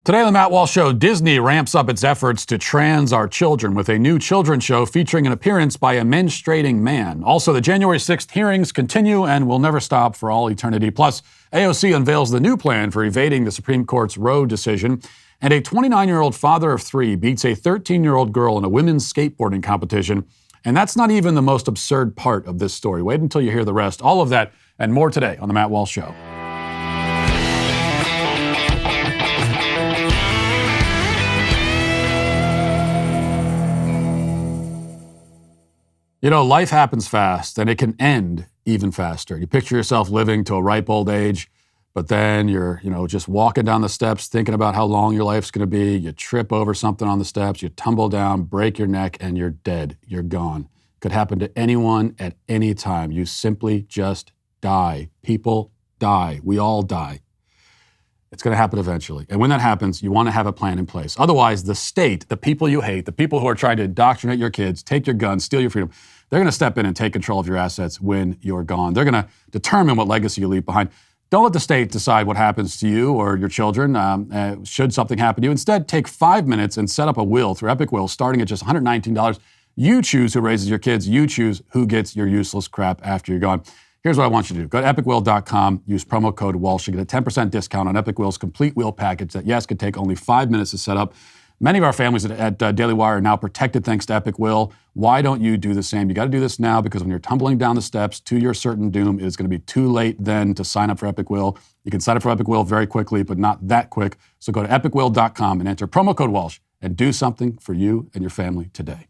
Today on the Matt Walsh Show, Disney ramps up its efforts to trans our children with a new children's show featuring an appearance by a menstruating man. Also, the January 6th hearings continue and will never stop for all eternity. Plus, AOC unveils the new plan for evading the Supreme Court's Roe decision. And a 29-year-old father of three beats a 13-year-old girl in a women's skateboarding competition. And that's not even the most absurd part of this story. Wait until you hear the rest. All of that and more today on the Matt Walsh Show. You know, life happens fast, and it can end even faster. You picture yourself living to a ripe old age, but then you're, just walking down the steps thinking about how long your life's going to be. You trip over something on the steps, you tumble down, break your neck, and you're dead. You're gone. Could happen to anyone at any time. You simply just die. People die. We all die. It's going to happen eventually. And when that happens, you want to have a plan in place. Otherwise, the state, the people you hate, the people who are trying to indoctrinate your kids, take your guns, steal your freedom, they're going to step in and take control of your assets when you're gone. They're going to determine what legacy you leave behind. Don't let the state decide what happens to you or your children should something happen to you. Instead, take 5 minutes and set up a will through Epic Will starting at just $119. You choose who raises your kids. You choose who gets your useless crap after you're gone. Here's what I want you to do. Go to epicwill.com, use promo code Walsh, you get a 10% discount on Epic Will's complete will package that, yes, could take only 5 minutes to set up. Many of our families at Daily Wire are now protected thanks to Epic Will. Why don't you do the same? You got to do this now because when you're tumbling down the steps to your certain doom, it is going to be too late then to sign up for Epic Will. You can sign up for Epic Will very quickly, but not that quick. So go to epicwill.com and enter promo code Walsh and do something for you and your family today.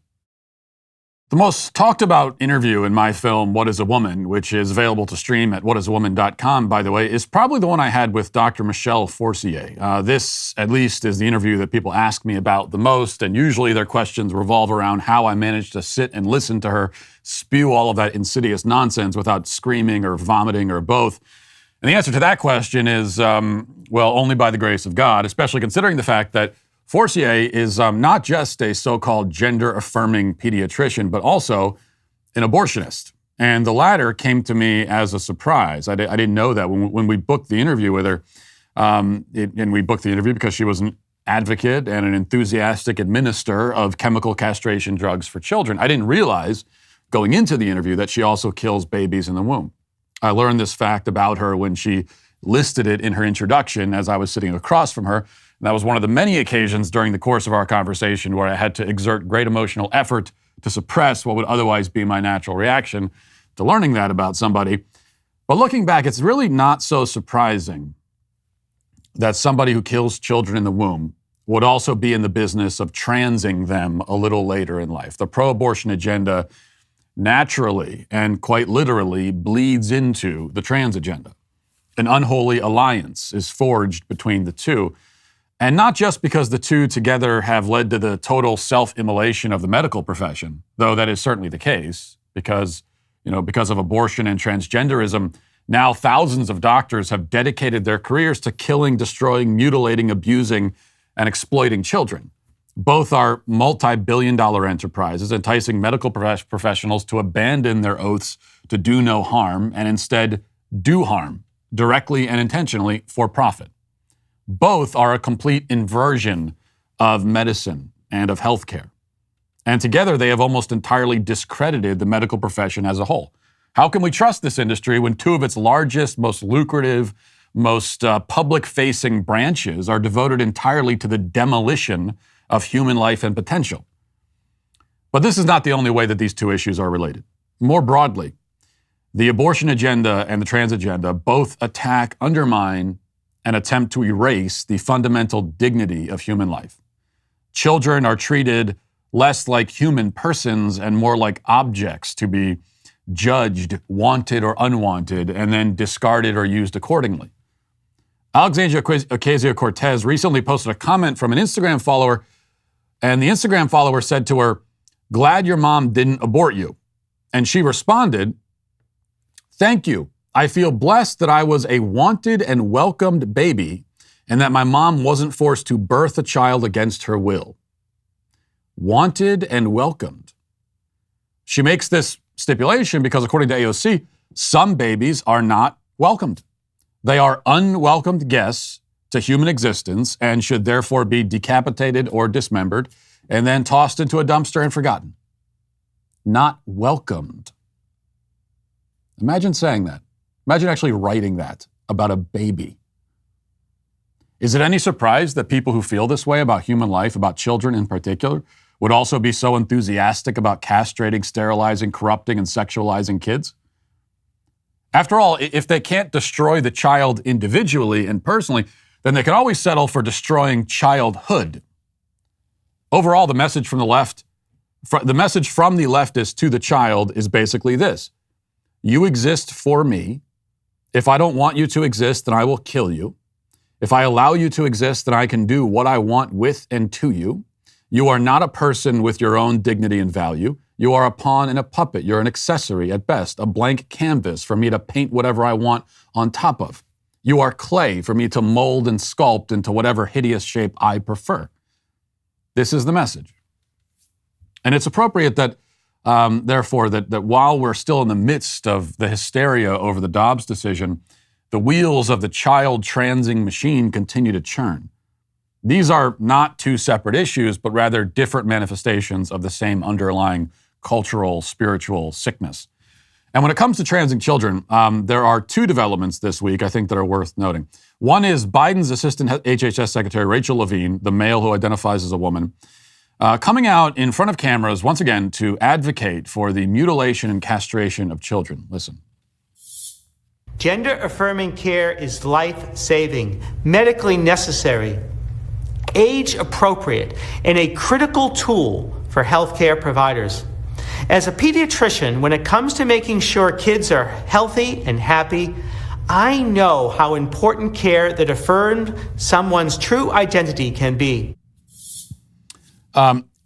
The most talked about interview in my film, What is a Woman, which is available to stream at whatisawoman.com, by the way, is probably the one I had with Dr. Michelle Forcier. This, at least, is the interview that people ask me about the most, and usually their questions revolve around how I managed to sit and listen to her spew all of that insidious nonsense without screaming or vomiting or both. And the answer to that question is, only by the grace of God, especially considering the fact that Forcier is not just a so-called gender-affirming pediatrician, but also an abortionist. And the latter came to me as a surprise. I didn't know that when we booked the interview with her. And we booked the interview because she was an advocate and an enthusiastic administrator of chemical castration drugs for children. I didn't realize going into the interview that she also kills babies in the womb. I learned this fact about her when she listed it in her introduction as I was sitting across from her. And that was one of the many occasions during the course of our conversation where I had to exert great emotional effort to suppress what would otherwise be my natural reaction to learning that about somebody. But looking back, it's really not so surprising that somebody who kills children in the womb would also be in the business of transing them a little later in life. The pro-abortion agenda naturally and quite literally bleeds into the trans agenda. An unholy alliance is forged between the two. And not just because the two together have led to the total self-immolation of the medical profession, though that is certainly the case, because of abortion and transgenderism, now thousands of doctors have dedicated their careers to killing, destroying, mutilating, abusing, and exploiting children. Both are multi-billion-dollar enterprises, enticing medical professionals to abandon their oaths to do no harm and instead do harm, directly and intentionally, for profit. Both are a complete inversion of medicine and of healthcare. And together they have almost entirely discredited the medical profession as a whole. How can we trust this industry when two of its largest, most lucrative, most public-facing branches are devoted entirely to the demolition of human life and potential? But this is not the only way that these two issues are related. More broadly, the abortion agenda and the trans agenda both attack, undermine, and attempt to erase the fundamental dignity of human life. Children are treated less like human persons and more like objects to be judged, wanted or unwanted, and then discarded or used accordingly. Alexandria Ocasio-Cortez recently posted a comment from an Instagram follower, and the Instagram follower said to her, "Glad your mom didn't abort you." And she responded, "Thank you. I feel blessed that I was a wanted and welcomed baby and that my mom wasn't forced to birth a child against her will." Wanted and welcomed. She makes this stipulation because, according to AOC, some babies are not welcomed. They are unwelcomed guests to human existence and should therefore be decapitated or dismembered and then tossed into a dumpster and forgotten. Not welcomed. Imagine saying that. Imagine actually writing that about a baby. Is it any surprise that people who feel this way about human life, about children in particular, would also be so enthusiastic about castrating, sterilizing, corrupting, and sexualizing kids? After all, if they can't destroy the child individually and personally, then they can always settle for destroying childhood. Overall, the message from the leftist to the child is basically this: you exist for me. If I don't want you to exist, then I will kill you. If I allow you to exist, then I can do what I want with and to you. You are not a person with your own dignity and value. You are a pawn and a puppet. You're an accessory at best, a blank canvas for me to paint whatever I want on top of. You are clay for me to mold and sculpt into whatever hideous shape I prefer. This is the message. And it's appropriate that, therefore, that while we're still in the midst of the hysteria over the Dobbs decision, the wheels of the child transing machine continue to churn. These are not two separate issues, but rather different manifestations of the same underlying cultural, spiritual sickness. And when it comes to transing children, there are two developments this week I think that are worth noting. One is Biden's Assistant HHS Secretary, Rachel Levine, the male who identifies as a woman, coming out in front of cameras once again to advocate for the mutilation and castration of children. Listen. Gender-affirming care is life-saving, medically necessary, age-appropriate, and a critical tool for healthcare providers. As a pediatrician, when it comes to making sure kids are healthy and happy, I know how important care that affirmed someone's true identity can be.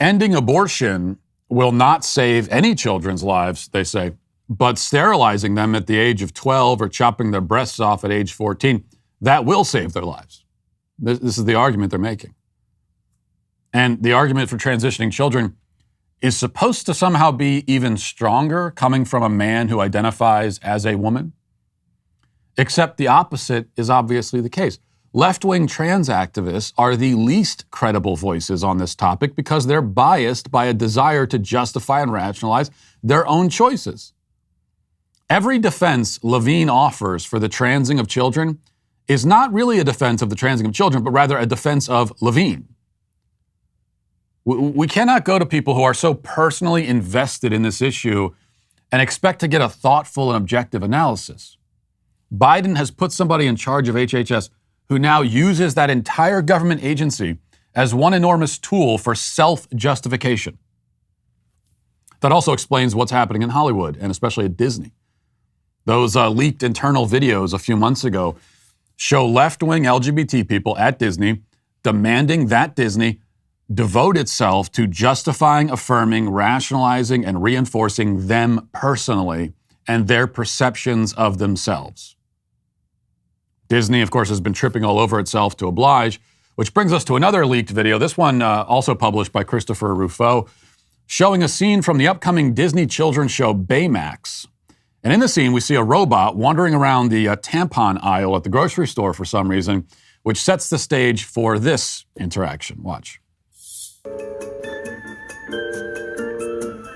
Ending abortion will not save any children's lives, they say, but sterilizing them at the age of 12 or chopping their breasts off at age 14, that will save their lives. This is the argument they're making. And the argument for transitioning children is supposed to somehow be even stronger coming from a man who identifies as a woman. Except the opposite is obviously the case. Left-wing trans activists are the least credible voices on this topic because they're biased by a desire to justify and rationalize their own choices. Every defense Levine offers for the transing of children is not really a defense of the transing of children, but rather a defense of Levine. We cannot go to people who are so personally invested in this issue and expect to get a thoughtful and objective analysis. Biden has put somebody in charge of HHS who now uses that entire government agency as one enormous tool for self-justification. That also explains what's happening in Hollywood, and especially at Disney. Those leaked internal videos a few months ago show left-wing LGBT people at Disney demanding that Disney devote itself to justifying, affirming, rationalizing, and reinforcing them personally and their perceptions of themselves. Disney, of course, has been tripping all over itself to oblige, which brings us to another leaked video, this one also published by Christopher Rufo, showing a scene from the upcoming Disney children's show Baymax. And in the scene, we see a robot wandering around the tampon aisle at the grocery store for some reason, which sets the stage for this interaction. Watch.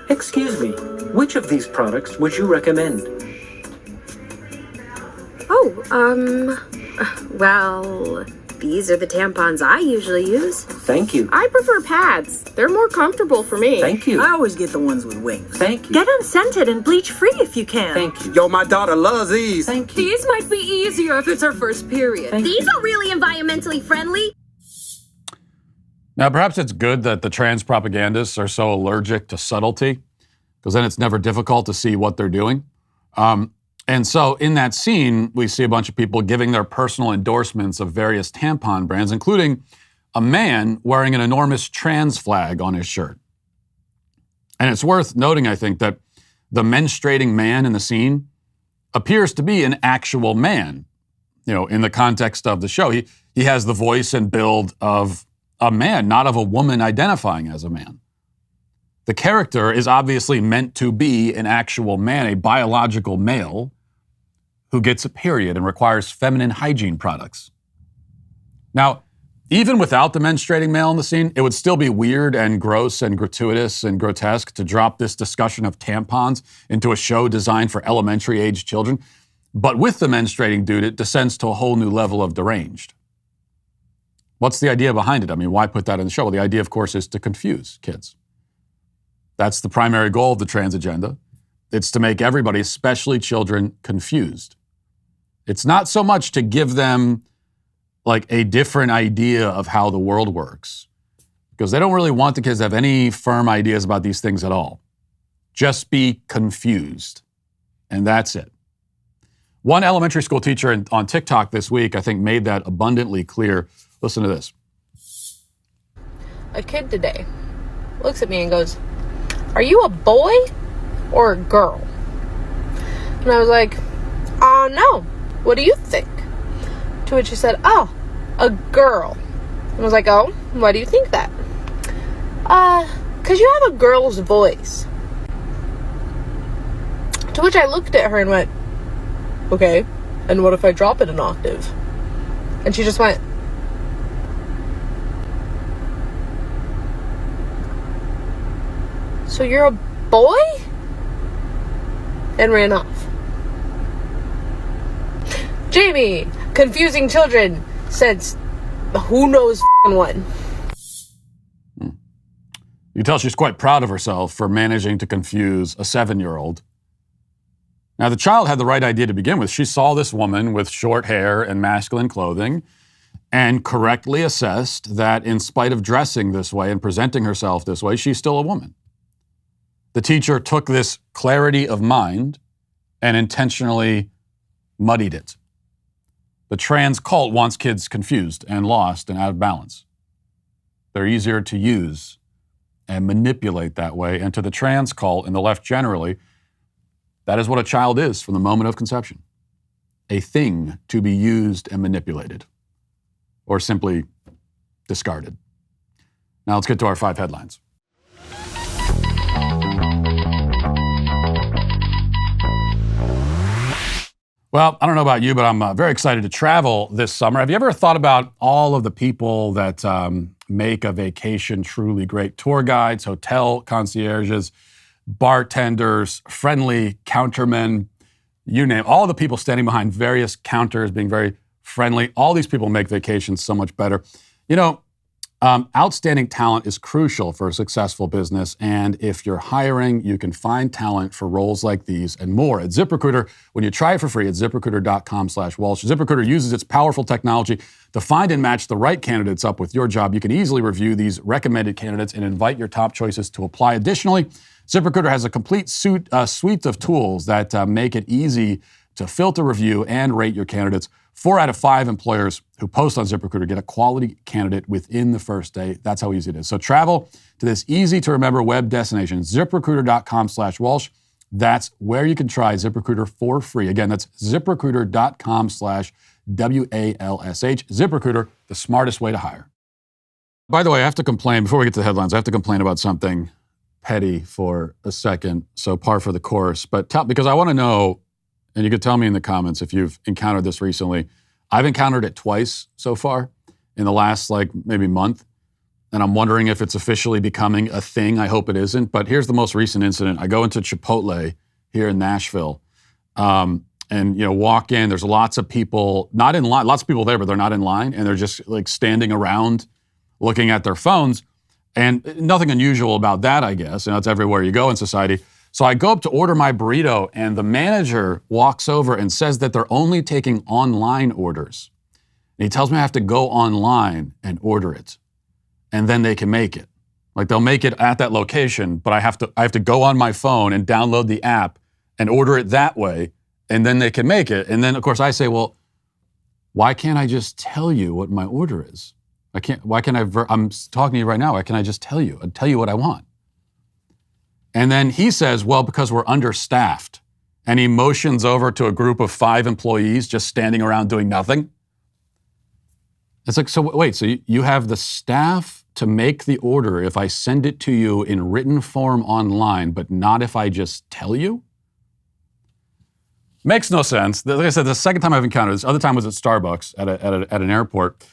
Excuse me, which of these products would you recommend? Well, these are the tampons I usually use. Thank you. I prefer pads. They're more comfortable for me. Thank you. I always get the ones with wings. Thank you. Get unscented and bleach-free if you can. Thank you. Yo, my daughter loves these. Thank you. These might be easier if it's her first period. These are really environmentally friendly. Now, perhaps it's good that the trans propagandists are so allergic to subtlety, because then it's never difficult to see what they're doing. And so in that scene, we see a bunch of people giving their personal endorsements of various tampon brands, including a man wearing an enormous trans flag on his shirt. And it's worth noting, I think, that the menstruating man in the scene appears to be an actual man, in the context of the show. He has the voice and build of a man, not of a woman identifying as a man. The character is obviously meant to be an actual man, a biological male who gets a period and requires feminine hygiene products. Now, even without the menstruating male in the scene, it would still be weird and gross and gratuitous and grotesque to drop this discussion of tampons into a show designed for elementary-age children. But with the menstruating dude, it descends to a whole new level of deranged. What's the idea behind it? I mean, why put that in the show? Well, the idea, of course, is to confuse kids. That's the primary goal of the trans agenda. It's to make everybody, especially children, confused. It's not so much to give them like a different idea of how the world works, because they don't really want the kids to have any firm ideas about these things at all. Just be confused, and that's it. One elementary school teacher on TikTok this week, I think, made that abundantly clear. Listen to this. A kid today looks at me and goes, "Are you a boy or a girl?" And I was like, no. What do you think? To which she said, "Oh, a girl." And I was like, "Oh, why do you think that?" "'Cause you have a girl's voice." To which I looked at her and went, "Okay, and what if I drop it an octave?" And she just went, "So you're a boy?" And ran off. Jamie, confusing children since who knows when. You can tell she's quite proud of herself for managing to confuse a 7-year-old. Now, the child had the right idea to begin with. She saw this woman with short hair and masculine clothing and correctly assessed that in spite of dressing this way and presenting herself this way, she's still a woman. The teacher took this clarity of mind and intentionally muddied it. The trans cult wants kids confused and lost and out of balance. They're easier to use and manipulate that way. And to the trans cult and the left generally, that is what a child is from the moment of conception. A thing to be used and manipulated, or simply discarded. Now let's get to our 5 headlines. Well, I don't know about you, but I'm very excited to travel this summer. Have you ever thought about all of the people that make a vacation truly great? Tour guides, hotel concierges, bartenders, friendly countermen, you name it. All the people standing behind various counters, being very friendly. All these people make vacations so much better. You know, outstanding talent is crucial for a successful business. And if you're hiring, you can find talent for roles like these and more at ZipRecruiter. When you try it for free at ZipRecruiter.com/Walsh. ZipRecruiter uses its powerful technology to find and match the right candidates up with your job. You can easily review these recommended candidates and invite your top choices to apply. Additionally, ZipRecruiter has a complete suite of tools that make it easy to filter, review, and rate your candidates. 4 out of 5 employers who post on ZipRecruiter get a quality candidate within the first day. That's how easy it is. So travel to this easy-to-remember web destination, ZipRecruiter.com/Walsh. That's where you can try ZipRecruiter for free. Again, that's ZipRecruiter.com/WALSH. ZipRecruiter, the smartest way to hire. By the way, I have to complain, before we get to the headlines, I have to complain about something petty for a second, so par for the course. But because I want to know, and you could tell me in the comments if you've encountered this recently. I've encountered it twice so far in the last maybe month. And I'm wondering if it's officially becoming a thing. I hope it isn't. But here's the most recent incident. I go into Chipotle here in Nashville and walk in. There's lots of people, not in line, lots of people there, but they're not in line. And they're just like standing around looking at their phones. And nothing unusual about that, I guess. And that's everywhere you go in society. So I go up to order my burrito, and the manager walks over and says that they're only taking online orders. And he tells me I have to go online and order it, and then they can make it. Like they'll make it at that location, but I have to go on my phone and download the app and order it that way, and then they can make it. And then, of course, I say, well, why can't I just tell you what my order is? I'm talking to you right now. Why can't I just tell you? I'll tell you what I want. And then he says, well, because we're understaffed. And he motions over to a group of 5 employees just standing around doing nothing. It's like, so wait, so you have the staff to make the order if I send it to you in written form online, but not if I just tell you? Makes no sense. Like I said, the second time I've encountered this, other time was at Starbucks at an airport.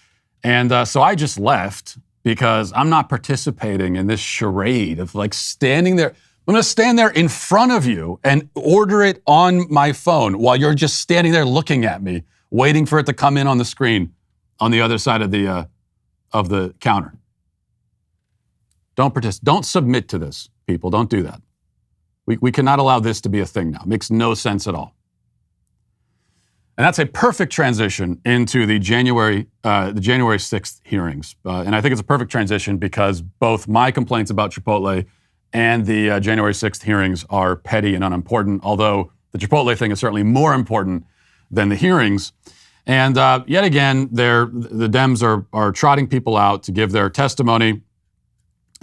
And so I just left because I'm not participating in this charade of like standing there. I'm going to stand there in front of you and order it on my phone while you're just standing there looking at me, waiting for it to come in on the screen on the other side of the counter. Don't participate. Don't submit to this, people. Don't do that. We cannot allow this to be a thing now. It makes no sense at all. And that's a perfect transition into the January 6th hearings. And I think it's a perfect transition because both my complaints about Chipotle and the January 6th hearings are petty and unimportant, although the Chipotle thing is certainly more important than the hearings. And yet again, the Dems are trotting people out to give their testimony.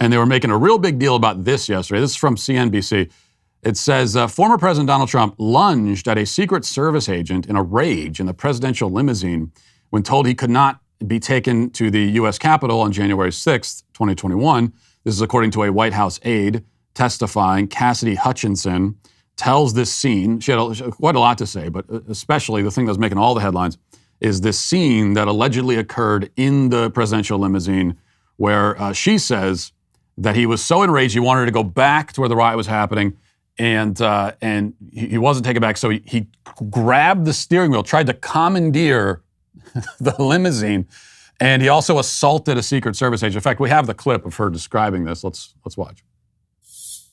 And they were making a real big deal about this yesterday. This is from CNBC. It says, former President Donald Trump lunged at a Secret Service agent in a rage in the presidential limousine when told he could not be taken to the U.S. Capitol on January 6th, 2021. This is according to a White House aide testifying. Cassidy Hutchinson tells this scene. She had quite a lot to say, but especially the thing that was making all the headlines is this scene that allegedly occurred in the presidential limousine where she says that he was so enraged he wanted to go back to where the riot was happening. And he wasn't taken back, so he grabbed the steering wheel, tried to commandeer the limousine, and he also assaulted a Secret Service agent. In fact, we have the clip of her describing this. Let's watch.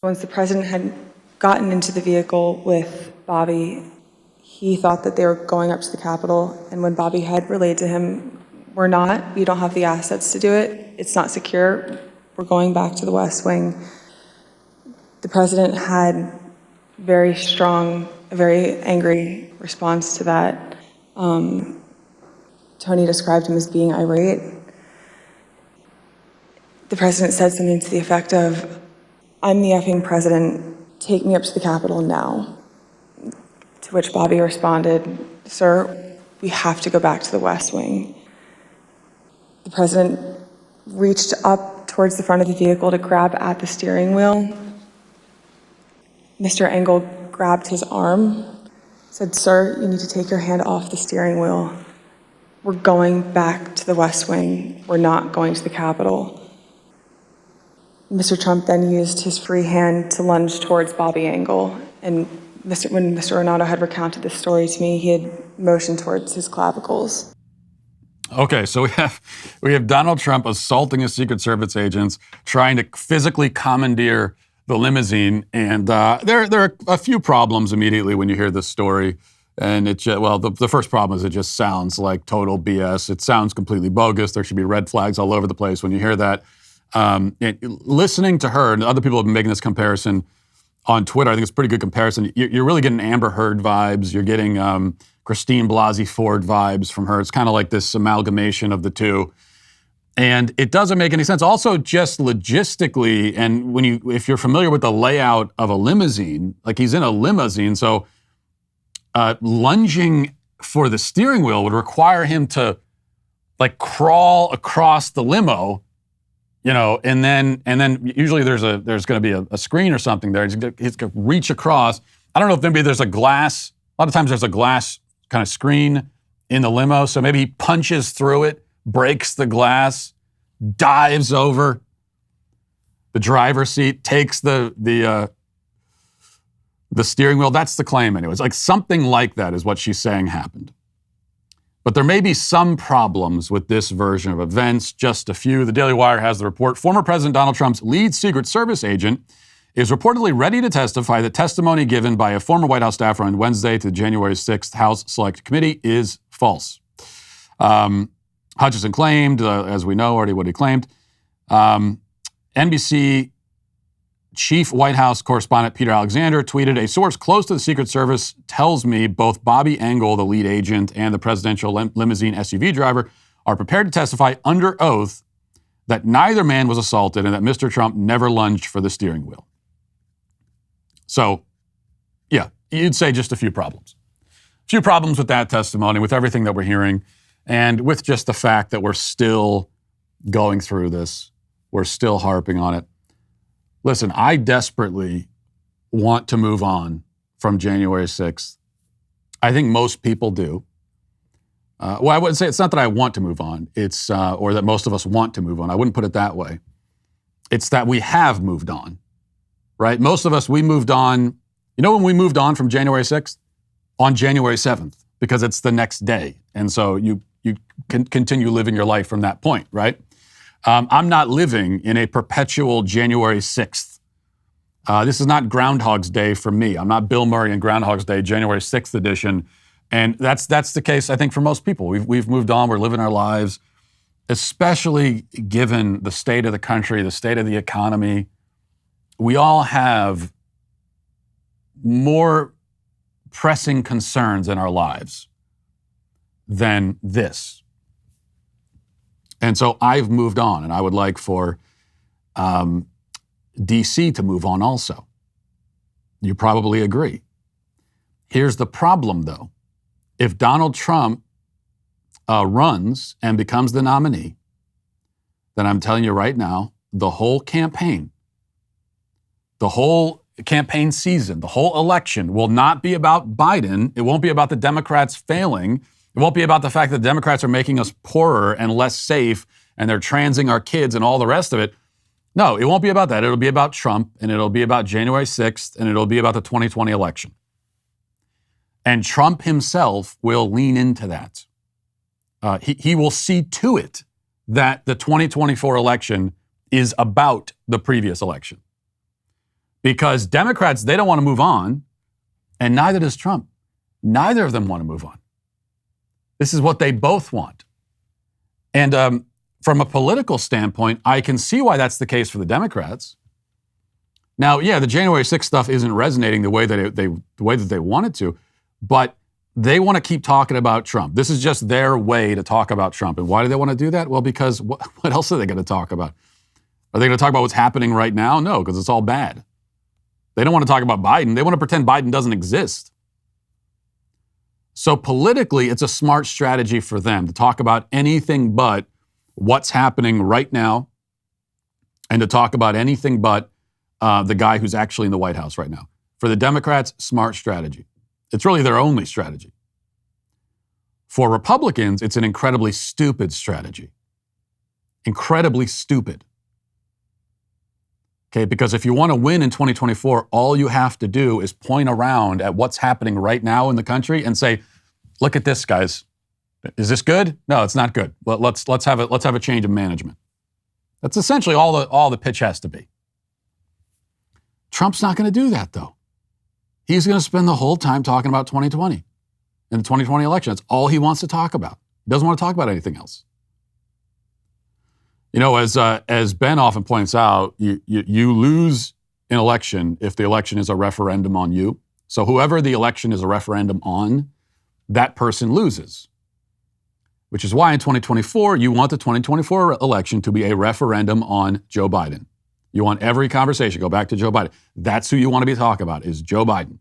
Once the president had gotten into the vehicle with Bobby, he thought that they were going up to the Capitol, and when Bobby had relayed to him, "We're not. You don't have the assets to do it. It's not secure. We're going back to the West Wing." The president had a very angry response to that. Tony described him as being irate. The president said something to the effect of, "I'm the effing president, take me up to the Capitol now." To which Bobby responded, "Sir, we have to go back to the West Wing." The president reached up towards the front of the vehicle to grab at the steering wheel. Mr. Engel grabbed his arm, said, "Sir, you need to take your hand off the steering wheel. We're going back to the West Wing. We're not going to the Capitol." Mr. Trump then used his free hand to lunge towards Bobby Engel. And when Mr. Renato had recounted this story to me, he had motioned towards his clavicles. Okay, so we have Donald Trump assaulting his Secret Service agents, trying to physically commandeer the limousine, and there are a few problems immediately when you hear this story. And the first problem is it just sounds like total BS. It sounds completely bogus. There should be red flags all over the place when you hear that. Listening to her, and other people have been making this comparison on Twitter, I think it's a pretty good comparison. You're really getting Amber Heard vibes. You're getting Christine Blasey Ford vibes from her. It's kind of like this amalgamation of the two. And it doesn't make any sense. Also, just logistically, and if you're familiar with the layout of a limousine, like he's in a limousine, so lunging for the steering wheel would require him to like crawl across the limo, and then usually there's going to be a screen or something there. He's going to reach across. I don't know if maybe there's a glass. A lot of times there's a glass kind of screen in the limo, so maybe he punches through it, breaks the glass, dives over the driver's seat, takes the steering wheel. That's the claim anyways. Like something like that is what she's saying happened. But there may be some problems with this version of events, just a few. The Daily Wire has the report. Former President Donald Trump's lead Secret Service agent is reportedly ready to testify that testimony given by a former White House staffer on Wednesday to the January 6th House Select Committee is false. Hutchinson claimed, as we know already what he claimed. NBC Chief White House correspondent Peter Alexander tweeted, "A source close to the Secret Service tells me both Bobby Engel, the lead agent, and the presidential limousine SUV driver are prepared to testify under oath that neither man was assaulted and that Mr. Trump never lunged for the steering wheel." So, yeah, you'd say just a few problems. A few problems with that testimony, with everything that we're hearing, and with just the fact that we're still going through this. We're still harping on it. Listen, I desperately want to move on from January 6th. I think most people do. Well, I wouldn't say it's not that I want to move on. It's or that most of us want to move on. I wouldn't put it that way. It's that we have moved on, right? Most of us, we moved on. You know when we moved on from January 6th? On January 7th, because it's the next day. And so you can continue living your life from that point, right? I'm not living in a perpetual January 6th. This is not Groundhog's Day for me. I'm not Bill Murray in Groundhog's Day, January 6th edition. And that's the case, I think, for most people. We've moved on. We're living our lives, especially given the state of the country, the state of the economy. We all have more pressing concerns in our lives than this. And so I've moved on, and I would like for DC to move on also. You probably agree. Here's the problem, though. If Donald Trump runs and becomes the nominee, then I'm telling you right now, the whole campaign season, the whole election will not be about Biden. It won't be about the Democrats failing. It won't be about the fact that the Democrats are making us poorer and less safe and they're transing our kids and all the rest of it. No, it won't be about that. It'll be about Trump, and it'll be about January 6th, and it'll be about the 2020 election. And Trump himself will lean into that. He will see to it that the 2024 election is about the previous election. Because Democrats, they don't want to move on, and neither does Trump. Neither of them want to move on. This is what they both want. And from a political standpoint, I can see why that's the case for the Democrats. Now, yeah, the January 6th stuff isn't resonating the way that they want it to, but they want to keep talking about Trump. This is just their way to talk about Trump. And why do they want to do that? Well, because what else are they going to talk about? Are they going to talk about what's happening right now? No, because it's all bad. They don't want to talk about Biden. They want to pretend Biden doesn't exist. So politically, it's a smart strategy for them to talk about anything but what's happening right now and to talk about anything but the guy who's actually in the White House right now. For the Democrats, smart strategy. It's really their only strategy. For Republicans, it's an incredibly stupid strategy. Incredibly stupid. Okay, because if you want to win in 2024, all you have to do is point around at what's happening right now in the country and say, look at this, guys. Is this good? No, it's not good. Let's have a change of management. That's essentially all the pitch has to be. Trump's not going to do that, though. He's going to spend the whole time talking about 2020 and the 2020 election. That's all he wants to talk about. He doesn't want to talk about anything else. You know, as Ben often points out, you lose an election if the election is a referendum on you. So whoever the election is a referendum on, that person loses. Which is why in 2024, you want the 2024 election to be a referendum on Joe Biden. You want every conversation, go back to Joe Biden. That's who you want to be talking about, is Joe Biden.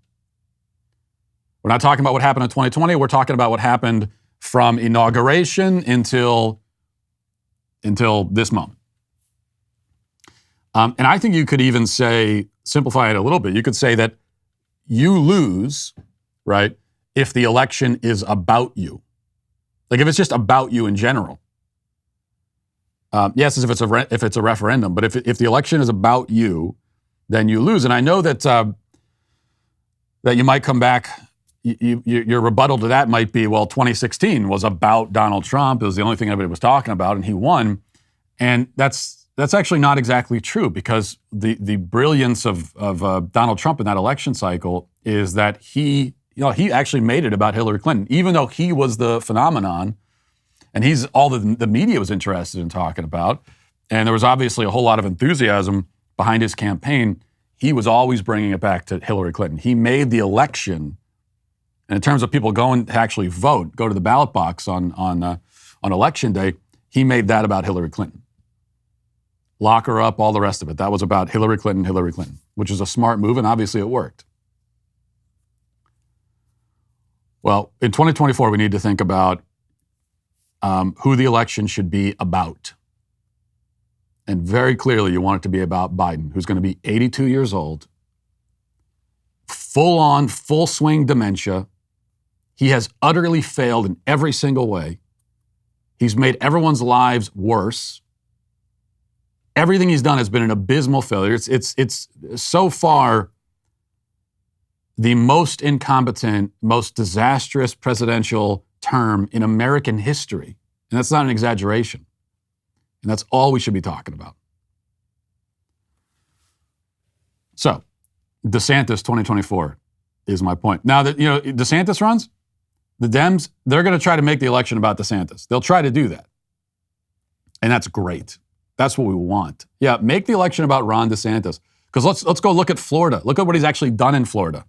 We're not talking about what happened in 2020. We're talking about what happened from inauguration until this moment. And I think you could even say, simplify it a little bit, you could say that you lose, right, if the election is about you. Like if it's just about you in general. Yes, if it's a referendum, but if the election is about you, then you lose. And I know that that you might come back. Your rebuttal to that might be, well, 2016 was about Donald Trump. It was the only thing everybody was talking about, and he won. And that's actually not exactly true, because the brilliance of Donald Trump in that election cycle is that he actually made it about Hillary Clinton, even though he was the phenomenon. And he's all the media was interested in talking about. And there was obviously a whole lot of enthusiasm behind his campaign. He was always bringing it back to Hillary Clinton. He made the election, and in terms of people going to actually vote, go to the ballot box on election day, he made that about Hillary Clinton. Lock her up, all the rest of it. That was about Hillary Clinton, which is a smart move, and obviously it worked. Well, in 2024, we need to think about who the election should be about. And very clearly, you want it to be about Biden, who's going to be 82 years old, full swing dementia. He has utterly failed in every single way. He's made everyone's lives worse. Everything he's done has been an abysmal failure. It's so far the most incompetent, most disastrous presidential term in American history. And that's not an exaggeration. And that's all we should be talking about. So, DeSantis 2024 is my point. Now that, DeSantis runs, the Dems, they're going to try to make the election about DeSantis. They'll try to do that. And that's great. That's what we want. Yeah, make the election about Ron DeSantis. Because let's go look at Florida. Look at what he's actually done in Florida.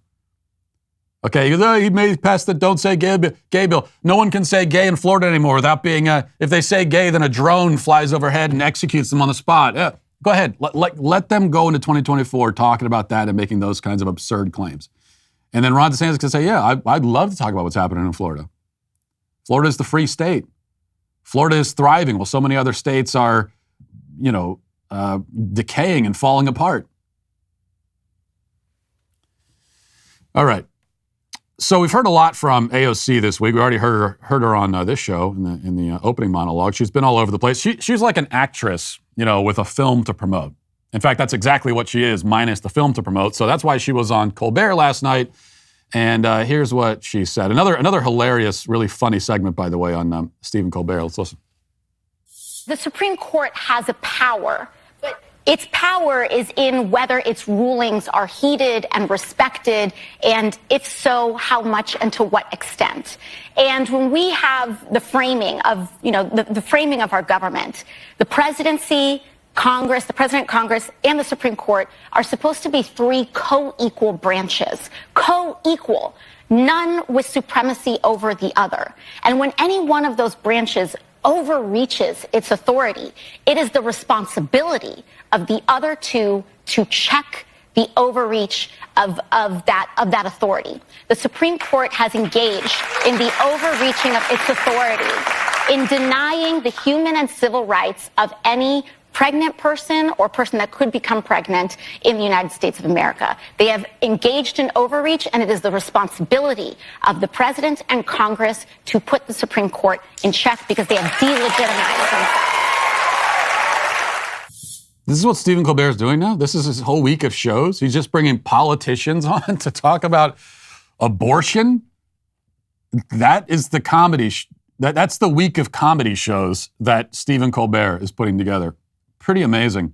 Okay, he made past the don't say gay bill. No one can say gay in Florida anymore without being, if they say gay, then a drone flies overhead and executes them on the spot. Yeah, go ahead. Let them go into 2024 talking about that and making those kinds of absurd claims. And then Ron DeSantis can say, yeah, I'd love to talk about what's happening in Florida. Florida is the free state. Florida is thriving while so many other states are, decaying and falling apart. All right. So we've heard a lot from AOC this week. We already heard her on this show in the opening monologue. She's been all over the place. She's like an actress, with a film to promote. In fact, that's exactly what she is, minus the film to promote. So that's why she was on Colbert last night. And here's what she said. Another hilarious, really funny segment, by the way, on Stephen Colbert. Let's listen. The Supreme Court has a power, but its power is in whether its rulings are heeded and respected, and if so, how much and to what extent. And when we have the framing of, the framing of our government, the presidency, Congress, the President, Congress, and the Supreme Court are supposed to be three co-equal branches. Co-equal. None with supremacy over the other. And when any one of those branches overreaches its authority, it is the responsibility of the other two to check the overreach of that authority. The Supreme Court has engaged in the overreaching of its authority, in denying the human and civil rights of any pregnant person or person that could become pregnant in the United States of America. They have engaged in overreach, and it is the responsibility of the President and Congress to put the Supreme Court in check because they have delegitimized themselves. This is what Stephen Colbert is doing now? This is his whole week of shows? He's just bringing politicians on to talk about abortion? That is the comedy. That's the week of comedy shows that Stephen Colbert is putting together. Pretty amazing.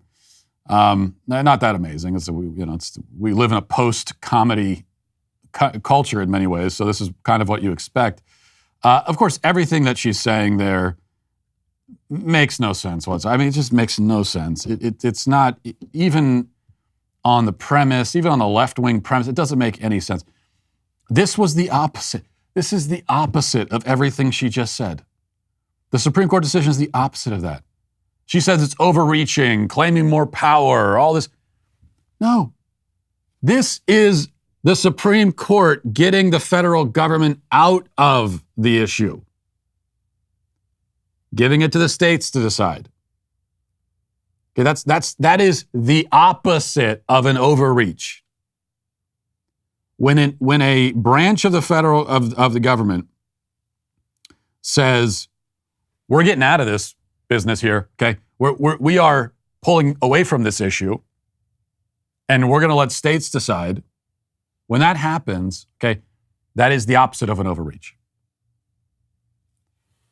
Not that amazing. We live in a post-comedy culture in many ways, so this is kind of what you expect. Of course, everything that she's saying there makes no sense whatsoever. I mean, it just makes no sense. It's not, even on the premise, even on the left-wing premise, it doesn't make any sense. This was the opposite. This is the opposite of everything she just said. The Supreme Court decision is the opposite of that. She says it's overreaching, claiming more power, all this. No. This is the Supreme Court getting the federal government out of the issue, giving it to the states to decide. Okay, that is the opposite of an overreach. When a branch of the federal of the government says, we're getting out of this business here, okay? We are pulling away from this issue, and we're going to let states decide. When that happens, okay, that is the opposite of an overreach.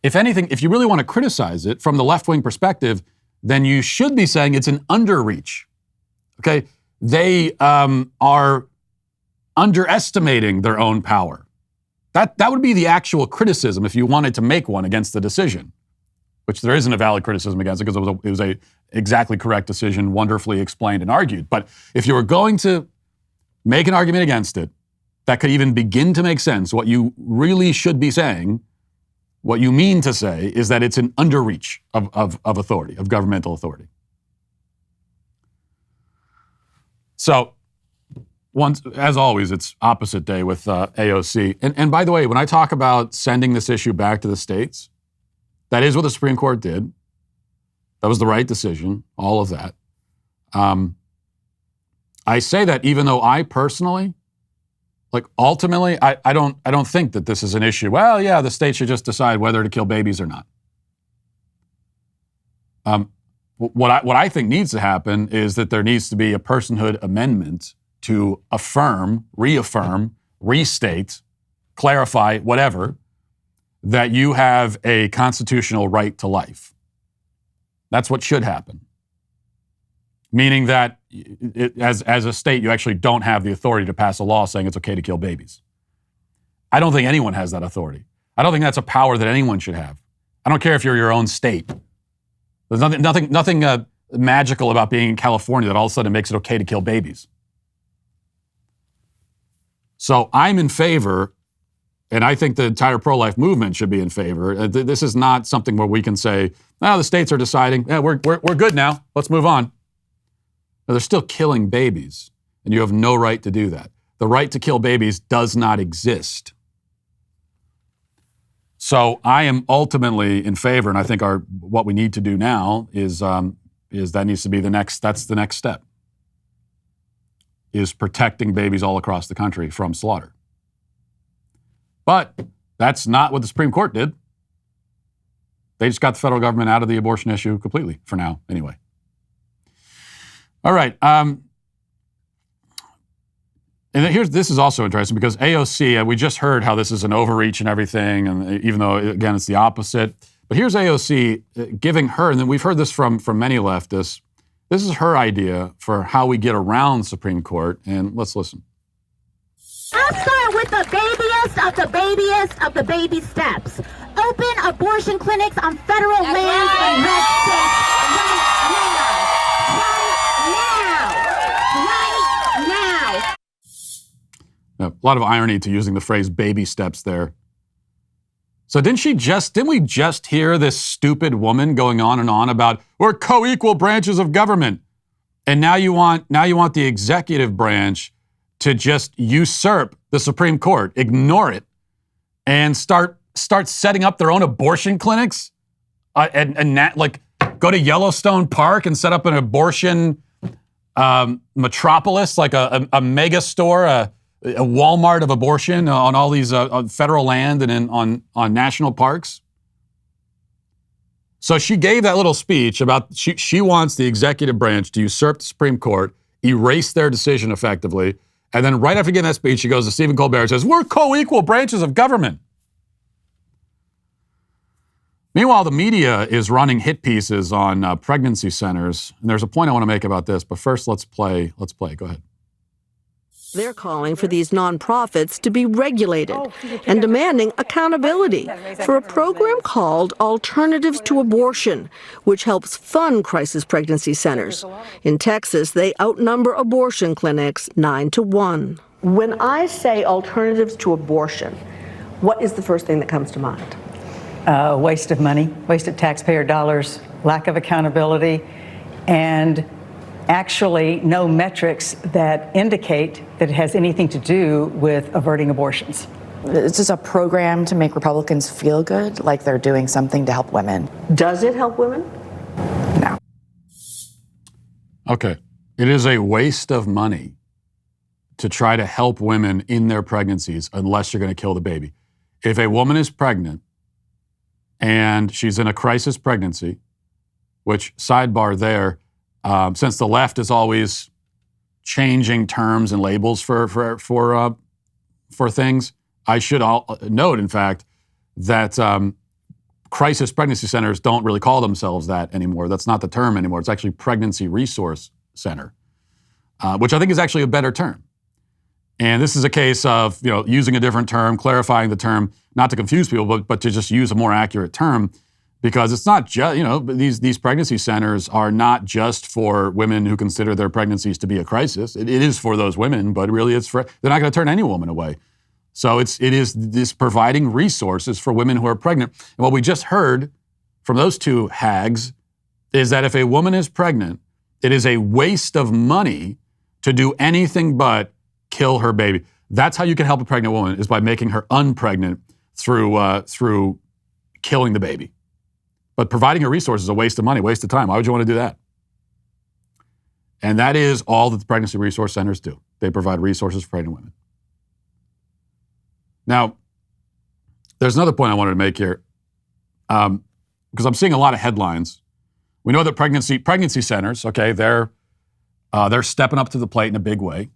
If anything, if you really want to criticize it from the left-wing perspective, then you should be saying it's an underreach, okay? They are underestimating their own power. That would be the actual criticism if you wanted to make one against the decision, which there isn't a valid criticism against it because it was a exactly correct decision, wonderfully explained and argued. But if you were going to make an argument against it that could even begin to make sense, what you really should be saying, what you mean to say, is that it's an underreach of authority, of governmental authority. So, as always, it's opposite day with AOC. And by the way, when I talk about sending this issue back to the states, that is what the Supreme Court did. That was the right decision, all of that. I say that even though I personally, Like ultimately, I don't think that this is an issue. Well, yeah, the state should just decide whether to kill babies or not. What I think needs to happen is that there needs to be a personhood amendment to affirm, reaffirm, restate, clarify, whatever, that you have a constitutional right to life. That's what should happen. Meaning that as a state, you actually don't have the authority to pass a law saying it's okay to kill babies. I don't think anyone has that authority. I don't think that's a power that anyone should have. I don't care if you're your own state. There's nothing magical about being in California that all of a sudden makes it okay to kill babies. So I'm in favor, and I think the entire pro-life movement should be in favor. This is not something where we can say, "Oh, the states are deciding. Yeah, we're good now. Let's move on." No, they're still killing babies, and you have no right to do that. The right to kill babies does not exist. So I am ultimately in favor, and I think what we need to do now is that needs to be that's the next step, is protecting babies all across the country from slaughter. But that's not what the Supreme Court did. They just got the federal government out of the abortion issue completely, for now, anyway. All right. And this is also interesting because AOC, we just heard how this is an overreach and everything, and even though, again, it's the opposite. But here's AOC giving her, and then we've heard this from many leftists, this is her idea for how we get around Supreme Court, and let's listen. I'll start with the babiest of the baby steps. Open abortion clinics on federal lands and red states right now. A lot of irony to using the phrase baby steps there. So didn't we just hear this stupid woman going on and on about we're co-equal branches of government? And now you want the executive branch to just usurp the Supreme Court, ignore it, and start setting up their own abortion clinics, and go to Yellowstone Park and set up an abortion metropolis, like a mega store, a Walmart of abortion on all these on federal land and on national parks. So she gave that little speech about she wants the executive branch to usurp the Supreme Court, erase their decision effectively, and then right after giving that speech, she goes to Stephen Colbert and says, we're co-equal branches of government. Meanwhile, the media is running hit pieces on pregnancy centers, and there's a point I want to make about this, but first let's play. Go ahead. They're calling for these nonprofits to be regulated and demanding accountability for a program called Alternatives to Abortion, which helps fund crisis pregnancy centers. In Texas, they outnumber abortion clinics 9-1. When I say alternatives to abortion, what is the first thing that comes to mind? Waste of money, waste of taxpayer dollars, lack of accountability, and actually no metrics that indicate that it has anything to do with averting abortions. It's just a program to make Republicans feel good, like they're doing something to help women. Does it help women? No. Okay. It is a waste of money to try to help women in their pregnancies unless you're going to kill the baby. If a woman is pregnant and she's in a crisis pregnancy, which sidebar there, since the left is always changing terms and labels for things, I should note, in fact, that crisis pregnancy centers don't really call themselves that anymore. That's not the term anymore. It's actually Pregnancy Resource Center, which I think is actually a better term. And this is a case of using a different term, clarifying the term, not to confuse people, but to just use a more accurate term. Because it's not just, these pregnancy centers are not just for women who consider their pregnancies to be a crisis. It is for those women, but really they're not going to turn any woman away. So it is this providing resources for women who are pregnant. And what we just heard from those two hags is that if a woman is pregnant, it is a waste of money to do anything but kill her baby. That's how you can help a pregnant woman, is by making her unpregnant through killing the baby. But providing a resource is a waste of money, waste of time. Why would you want to do that? And that is all that the pregnancy resource centers do. They provide resources for pregnant women. Now, there's another point I wanted to make here, because I'm seeing a lot of headlines. We know that pregnancy centers, okay, they're stepping up to the plate in a big way,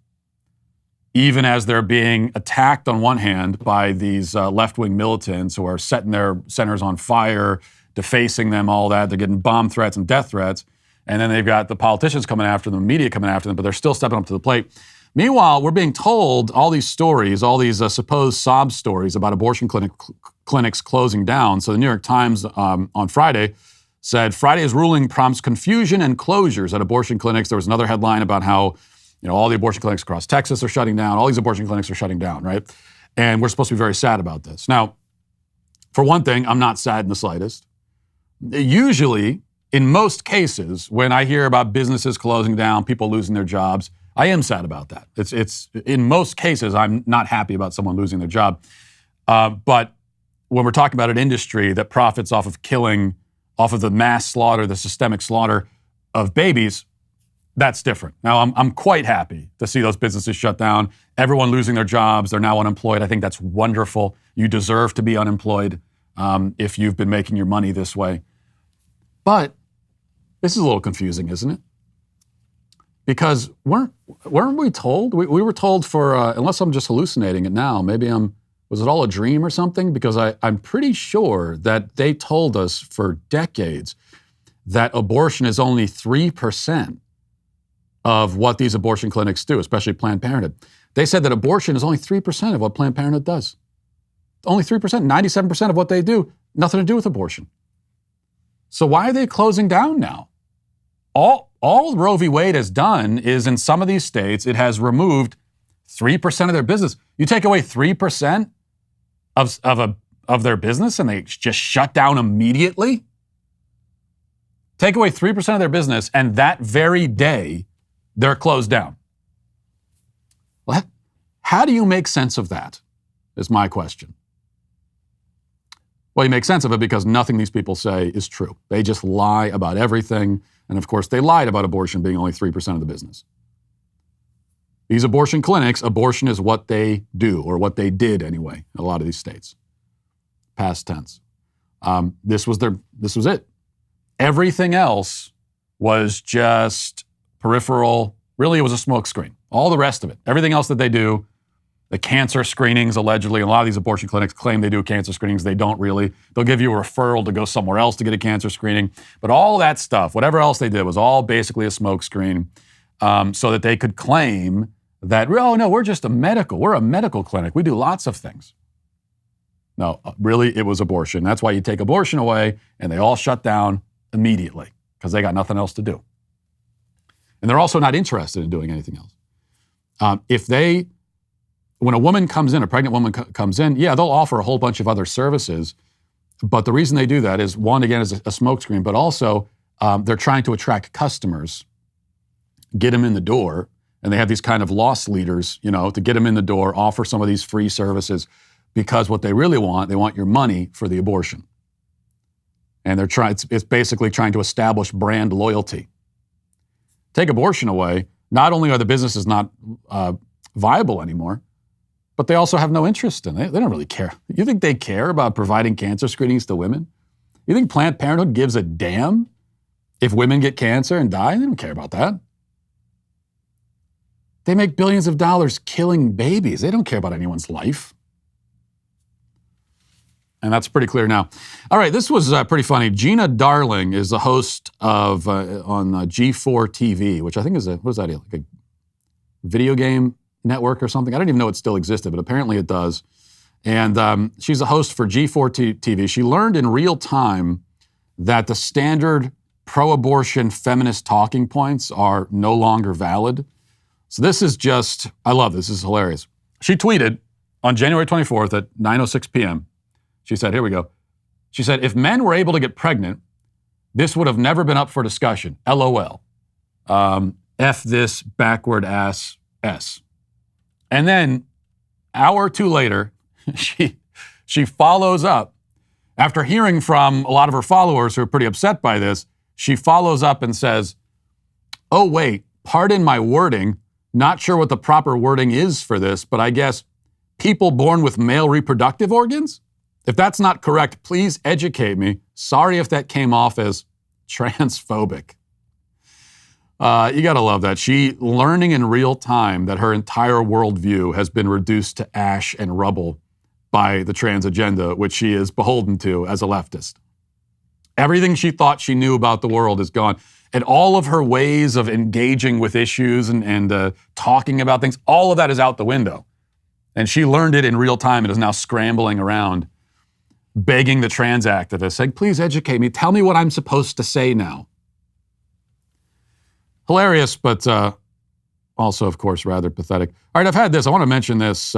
even as they're being attacked on one hand by these left-wing militants who are setting their centers on fire, defacing them, all that. They're getting bomb threats and death threats. And then they've got the politicians coming after them, media coming after them, but they're still stepping up to the plate. Meanwhile, we're being told all these stories, all these supposed sob stories about abortion clinics closing down. So the New York Times on Friday said, Friday's ruling prompts confusion and closures at abortion clinics. There was another headline about how, all the abortion clinics across Texas are shutting down. All these abortion clinics are shutting down, right? And we're supposed to be very sad about this. Now, for one thing, I'm not sad in the slightest. Usually, in most cases, when I hear about businesses closing down, people losing their jobs, I am sad about that. It's in most cases, I'm not happy about someone losing their job. But when we're talking about an industry that profits off of killing, off of the mass slaughter, the systemic slaughter of babies, that's different. Now, I'm quite happy to see those businesses shut down, everyone losing their jobs, they're now unemployed. I think that's wonderful. You deserve to be unemployed if you've been making your money this way. But this is a little confusing, isn't it? Because weren't we told? We were told for, unless I'm just hallucinating it now, maybe was it all a dream or something? Because I'm pretty sure that they told us for decades that abortion is only 3% of what these abortion clinics do, especially Planned Parenthood. They said that abortion is only 3% of what Planned Parenthood does. Only 3%, 97% of what they do, nothing to do with abortion. So why are they closing down now? All Roe v. Wade has done is in some of these states, it has removed 3% of their business. You take away 3% of their business and they just shut down immediately? Take away 3% of their business and that very day, they're closed down. Well, how do you make sense of that, is my question. Well, you make sense of it because nothing these people say is true. They just lie about everything. And of course, they lied about abortion being only 3% of the business. These abortion clinics, abortion is what they do, or what they did anyway, in a lot of these states. Past tense. This was it. Everything else was just peripheral. Really, it was a smokescreen. All the rest of it, everything else that they do, the cancer screenings, allegedly, a lot of these abortion clinics claim they do cancer screenings. They don't really. They'll give you a referral to go somewhere else to get a cancer screening. But all that stuff, whatever else they did, was all basically a smokescreen so that they could claim that, oh, no, we're a medical clinic. We do lots of things. No, really, it was abortion. That's why you take abortion away, and they all shut down immediately because they got nothing else to do. And they're also not interested in doing anything else. When a woman comes in, a pregnant woman comes in, yeah, they'll offer a whole bunch of other services. But the reason they do that is, one, again, is a smokescreen, but also they're trying to attract customers, get them in the door, and they have these kind of loss leaders, to get them in the door, offer some of these free services, because what they really want, they want your money for the abortion. And it's basically trying to establish brand loyalty. Take abortion away, not only are the businesses not viable anymore, but they also have no interest in it. They don't really care. You think they care about providing cancer screenings to women? You think Planned Parenthood gives a damn if women get cancer and die? They don't care about that. They make billions of dollars killing babies. They don't care about anyone's life. And that's pretty clear now. All right, this was pretty funny. Gina Darling is the host of on G4 TV, which I think is like a video game network or something. I don't even know it still existed, but apparently it does. And she's a host for G4 TV. She learned in real time that the standard pro-abortion feminist talking points are no longer valid. So this is I love this. This is hilarious. She tweeted on January 24th at 9:06 p.m. She said, here we go. She said, if men were able to get pregnant, this would have never been up for discussion. LOL. F this backward ass S. And then, hour or two later, she follows up. After hearing from a lot of her followers who are pretty upset by this, she follows up and says, oh, wait, pardon my wording. Not sure what the proper wording is for this, but I guess people born with male reproductive organs? If that's not correct, please educate me. Sorry if that came off as transphobic. You gotta love that. She learning in real time that her entire worldview has been reduced to ash and rubble by the trans agenda, which she is beholden to as a leftist. Everything she thought she knew about the world is gone. And all of her ways of engaging with issues and talking about things, all of that is out the window. And she learned it in real time and is now scrambling around, begging the trans activists, saying, please educate me. Tell me what I'm supposed to say now. Hilarious, but also, of course, rather pathetic. All right, I've had this. I want to mention this.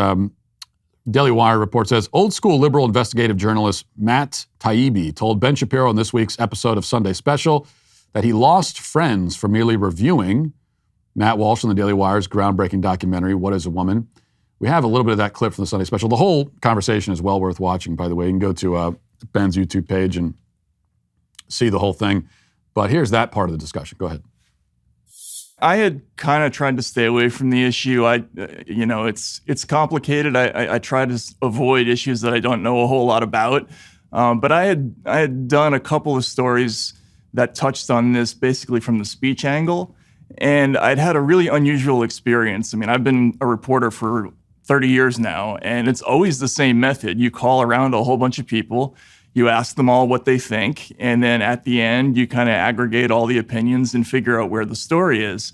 Daily Wire report says, old school liberal investigative journalist Matt Taibbi told Ben Shapiro in this week's episode of Sunday Special that he lost friends for merely reviewing Matt Walsh on the Daily Wire's groundbreaking documentary, What is a Woman? We have a little bit of that clip from the Sunday Special. The whole conversation is well worth watching, by the way. You can go to Ben's YouTube page and see the whole thing. But here's that part of the discussion. Go ahead. I had kind of tried to stay away from the issue. It's complicated. I try to avoid issues that I don't know a whole lot about. But I had done a couple of stories that touched on this basically from the speech angle. And I'd had a really unusual experience. I mean, I've been a reporter for 30 years now, and it's always the same method. You call around a whole bunch of people, you ask them all what they think, and then at the end, you kind of aggregate all the opinions and figure out where the story is.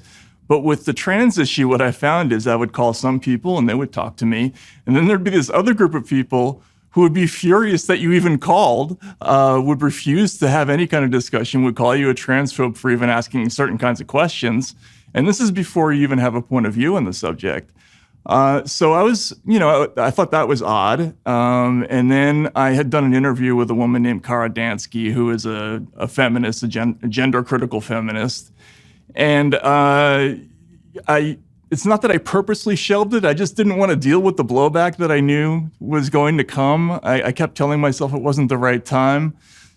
But with the trans issue, what I found is I would call some people and they would talk to me, and then there'd be this other group of people who would be furious that you even called, would refuse to have any kind of discussion, would call you a transphobe for even asking certain kinds of questions. And this is before you even have a point of view on the subject. So I was, I thought that was odd. And then I had done an interview with a woman named Kara Dansky, who is a feminist, a gender critical feminist. And it's not that I purposely shelved it. I just didn't want to deal with the blowback that I knew was going to come. I kept telling myself it wasn't the right time.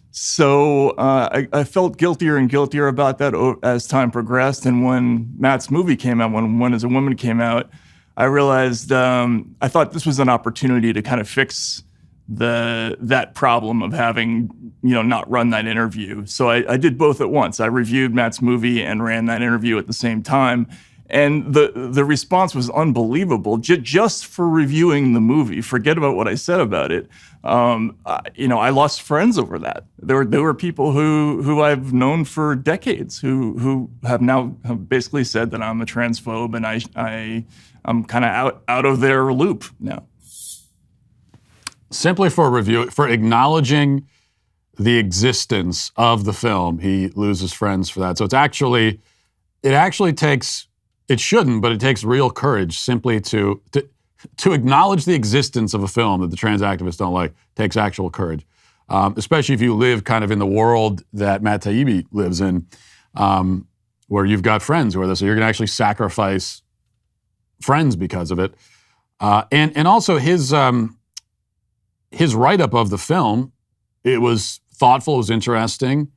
So I felt guiltier and guiltier about that as time progressed. And when Matt's movie came out, when As a Woman came out, I realized I thought this was an opportunity to kind of fix that problem of having not run that interview. So I did both at once. I reviewed Matt's movie and ran that interview at the same time. And the response was unbelievable just for reviewing the movie. Forget about what I said about it. I lost friends over that. There were people who I've known for decades who have now basically said that I'm a transphobe, and I'm kind of out of their loop now. Simply for acknowledging the existence of the film, he loses friends for that. So it actually takes. It shouldn't, but it takes real courage simply to acknowledge the existence of a film that the trans activists don't like. Takes actual courage, especially if you live kind of in the world that Matt Taibbi lives in, where you've got friends who are this. So you're going to actually sacrifice friends because of it. And also his write-up of the film, it was thoughtful, it was interesting.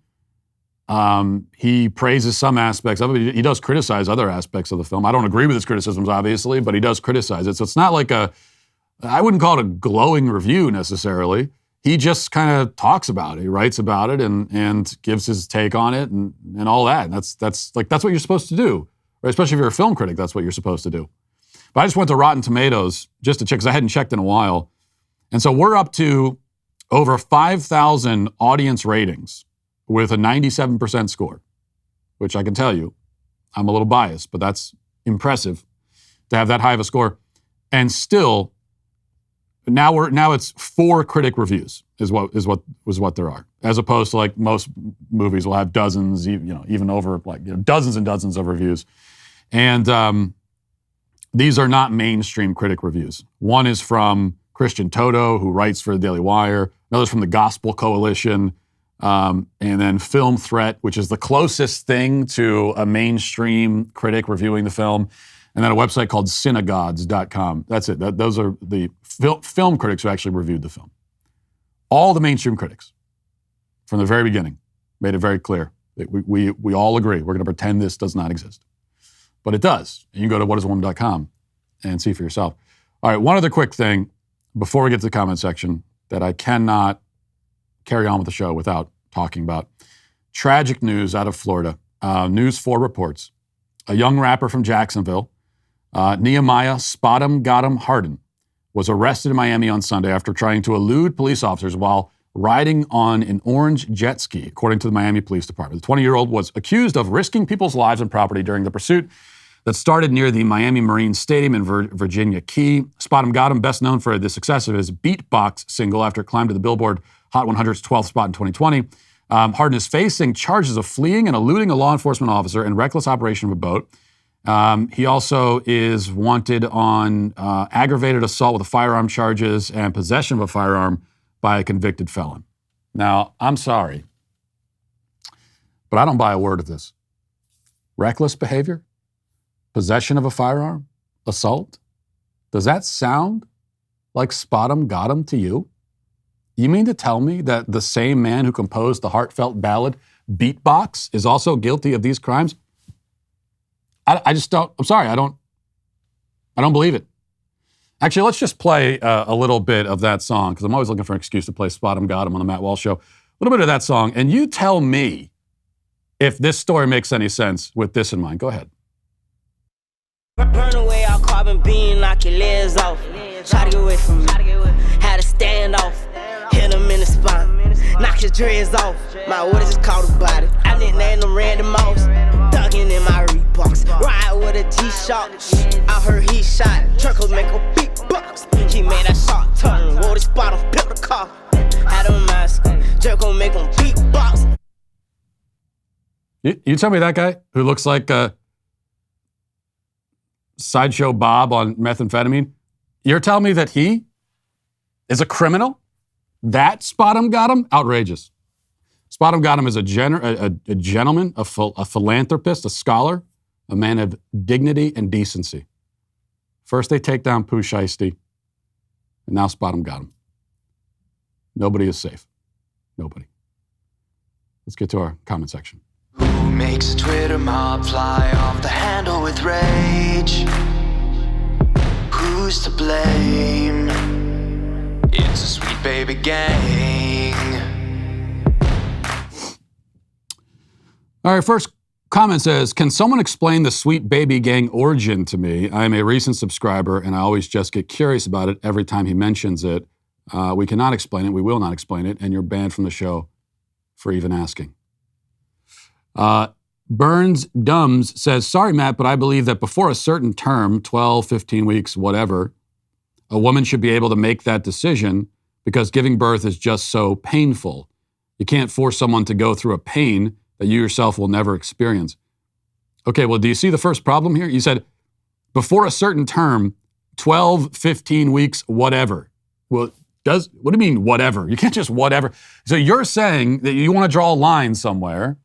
He praises some aspects of it. He does criticize other aspects of the film. I don't agree with his criticisms, obviously, but he does criticize it. So it's not like I wouldn't call it a glowing review necessarily. He just kind of talks about it. He writes about it and gives his take on it and all that. And that's what you're supposed to do, right? Especially if you're a film critic, that's what you're supposed to do. But I just went to Rotten Tomatoes just to check, because I hadn't checked in a while. And so we're up to over 5,000 audience ratings with a 97% score, which I can tell you, I'm a little biased, but that's impressive to have that high of a score. And still, now it's 4 critic reviews is what there are, as opposed to like most movies will have dozens, even over dozens and dozens of reviews. And these are not mainstream critic reviews. One is from Christian Toto, who writes for the Daily Wire. Another's from the Gospel Coalition. And then Film Threat, which is the closest thing to a mainstream critic reviewing the film. And then a website called synagogues.com. That's it. Those are the film critics who actually reviewed the film. All the mainstream critics, from the very beginning, made it very clear that we all agree. We're going to pretend this does not exist. But it does. And you can go to whatisawoman.com and see for yourself. All right, one other quick thing before we get to the comment section that I cannot carry on with the show without talking about. Tragic news out of Florida. News 4 reports. A young rapper from Jacksonville, Nehemiah SPOTEMGOTTEM Harden, was arrested in Miami on Sunday after trying to elude police officers while riding on an orange jet ski, according to the Miami Police Department. The 20-year-old was accused of risking people's lives and property during the pursuit that started near the Miami Marine Stadium in Virginia Key. SPOTEMGOTTEM, best known for the success of his Beatbox single after it climbed to the Billboard Hot 100's 12th spot in 2020. Harden is facing charges of fleeing and eluding a law enforcement officer and reckless operation of a boat. He also is wanted on aggravated assault with a firearm charges and possession of a firearm by a convicted felon. Now, I'm sorry, but I don't buy a word of this. Reckless behavior? Possession of a firearm? Assault? Does that sound like SPOTEMGOTTEM to you? You mean to tell me that the same man who composed the heartfelt ballad Beatbox is also guilty of these crimes? I just don't, I'm sorry, I don't believe it. Actually, let's just play a little bit of that song, because I'm always looking for an excuse to play SPOTEMGOTTEM on the Matt Walsh Show. A little bit of that song, and you tell me if this story makes any sense with this in mind. Go ahead. Burn away all carbon beam, knock your legs off. Try to get away from me. Had to stand off. Hit him in the spine. Knock his dreads off. My water just caught a body. I nicknamed him Randy Moss. Ducking in my Reeboks. Ride with a G-Shock. I heard he shot. Truckles make a beatbox. He made that shot turn. Wore the spot on, built the car. Had a mask. Jerk gon' make him beatbox. You tell me that guy who looks like Sideshow Bob on methamphetamine, you're telling me that he is a criminal? That SPOTEMGOTTEM? Outrageous. SPOTEMGOTTEM is a gentleman, a philanthropist, a scholar, a man of dignity and decency. First they take down Pooh Shiesty, and now SPOTEMGOTTEM. Nobody is safe. Nobody. Let's get to our comment section. Who makes a Twitter mob fly off the handle with rage? Who's to blame? It's a sweet baby gang. All right, first comment says, can someone explain the Sweet Baby Gang origin to me? I am a recent subscriber, and I always just get curious about it every time he mentions it. We cannot explain it. We will not explain it, and you're banned from the show for even asking. Burns Dumbs says, sorry, Matt, but I believe that before a certain term, 12, 15 weeks, whatever, a woman should be able to make that decision because giving birth is just so painful. You can't force someone to go through a pain that you yourself will never experience. Okay, well, do you see the first problem here? You said before a certain term, 12, 15 weeks, whatever. Well, what do you mean whatever? You can't just whatever. So you're saying that you want to draw a line somewhere,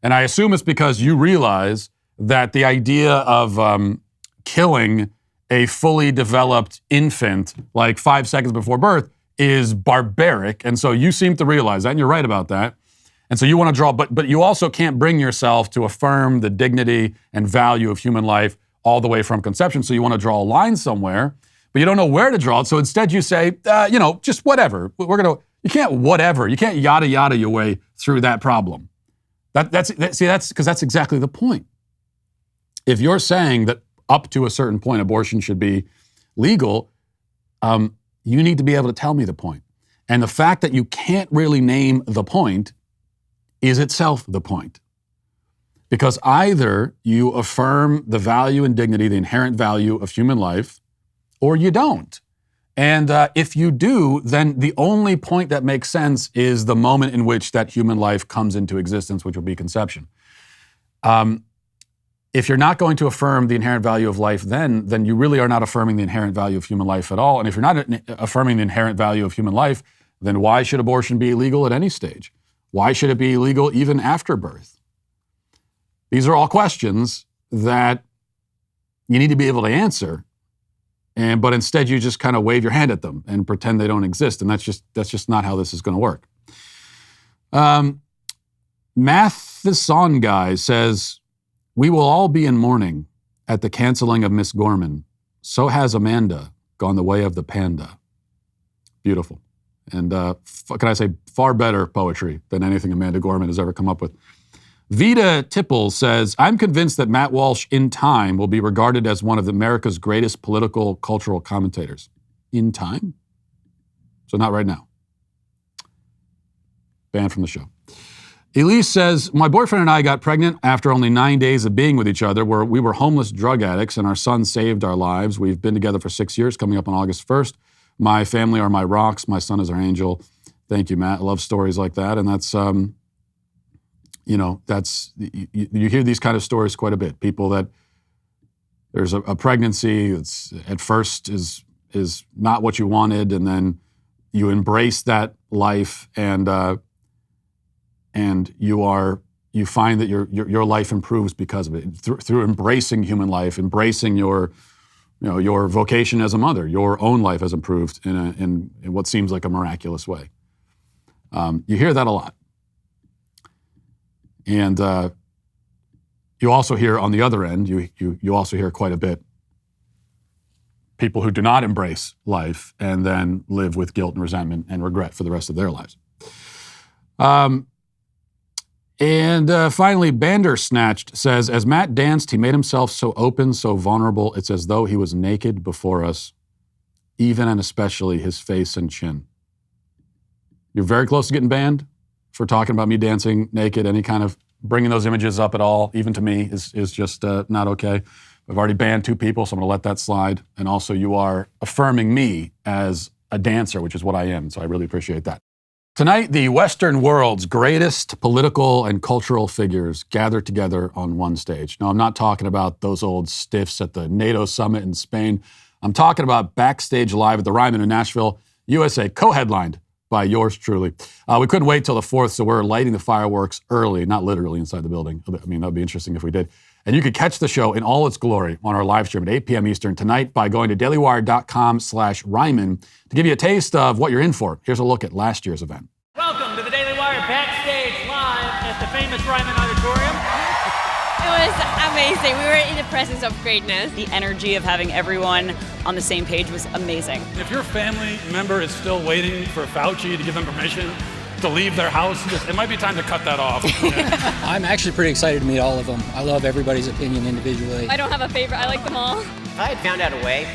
and I assume it's because you realize that the idea of killing a fully developed infant like 5 seconds before birth is barbaric. And so you seem to realize that, and you're right about that. And so you want to draw, but you also can't bring yourself to affirm the dignity and value of human life all the way from conception. So you want to draw a line somewhere, but you don't know where to draw it. So instead you say, just whatever. You can't whatever. You can't yada yada your way through that problem. That's because that's exactly the point. If you're saying that up to a certain point abortion should be legal, you need to be able to tell me the point. And the fact that you can't really name the point is itself the point. Because either you affirm the value and dignity, the inherent value of human life, or you don't. And if you do, then the only point that makes sense is the moment in which that human life comes into existence, which will be conception. If you're not going to affirm the inherent value of life then you really are not affirming the inherent value of human life at all. And if you're not affirming the inherent value of human life, then why should abortion be illegal at any stage? Why should it be illegal even after birth? These are all questions that you need to be able to answer. But instead you just kind of wave your hand at them and pretend they don't exist. And that's just not how this is going to work. Matheson Guy says, we will all be in mourning at the canceling of Miss Gorman. So has Amanda. gone the way of the panda. Beautiful. And can I say, far better poetry than anything Amanda Gorman has ever come up with. Vita Tipple says, I'm convinced that Matt Walsh in time will be regarded as one of America's greatest political cultural commentators. In time? So not right now. Banned from the show. Elise says, my boyfriend and I got pregnant after only 9 days of being with each other, where we were homeless drug addicts and our son saved our lives. We've been together for 6 years, coming up on August 1st. My family are my rocks. My son is our angel. Thank you, Matt. I love stories like that. And that's, you hear these kind of stories quite a bit. People that there's a pregnancy that's at first is not what you wanted, and then you embrace that life, and you find that your life improves because of it. Through embracing human life, embracing your vocation as a mother, your own life has improved in what seems like a miraculous way. You hear that a lot. And you also hear on the other end, you also hear quite a bit people who do not embrace life and then live with guilt and resentment and regret for the rest of their lives. Finally, Bandersnatched says, as Matt danced, he made himself so open, so vulnerable, it's as though he was naked before us, even and especially his face and chin. You're very close to getting banned for talking about me dancing naked. Any kind of bringing those images up at all, even to me, is just not okay. I've already banned 2 people, so I'm going to let that slide. And also, you are affirming me as a dancer, which is what I am, so I really appreciate that. Tonight, the Western world's greatest political and cultural figures gathered together on one stage. Now, I'm not talking about those old stiffs at the NATO summit in Spain. I'm talking about Backstage Live at the Ryman in Nashville, USA, co-headlined by yours truly. We couldn't wait till the 4th, so we're lighting the fireworks early, not literally inside the building. I mean, that'd be interesting if we did. And you could catch the show in all its glory on our live stream at 8 p.m. Eastern tonight by going to dailywire.com/Ryman to give you a taste of what you're in for. Here's a look at last year's event. Welcome to the Daily Wire Backstage Live at the famous Ryman Auditorium. It was amazing. We were in the presence of greatness. The energy of having everyone on the same page was amazing. If your family member is still waiting for Fauci to give them permission to leave their house, it might be time to cut that off. I'm actually pretty excited to meet all of them. I love everybody's opinion individually. I don't have a favorite. I like them all. If I had found out a way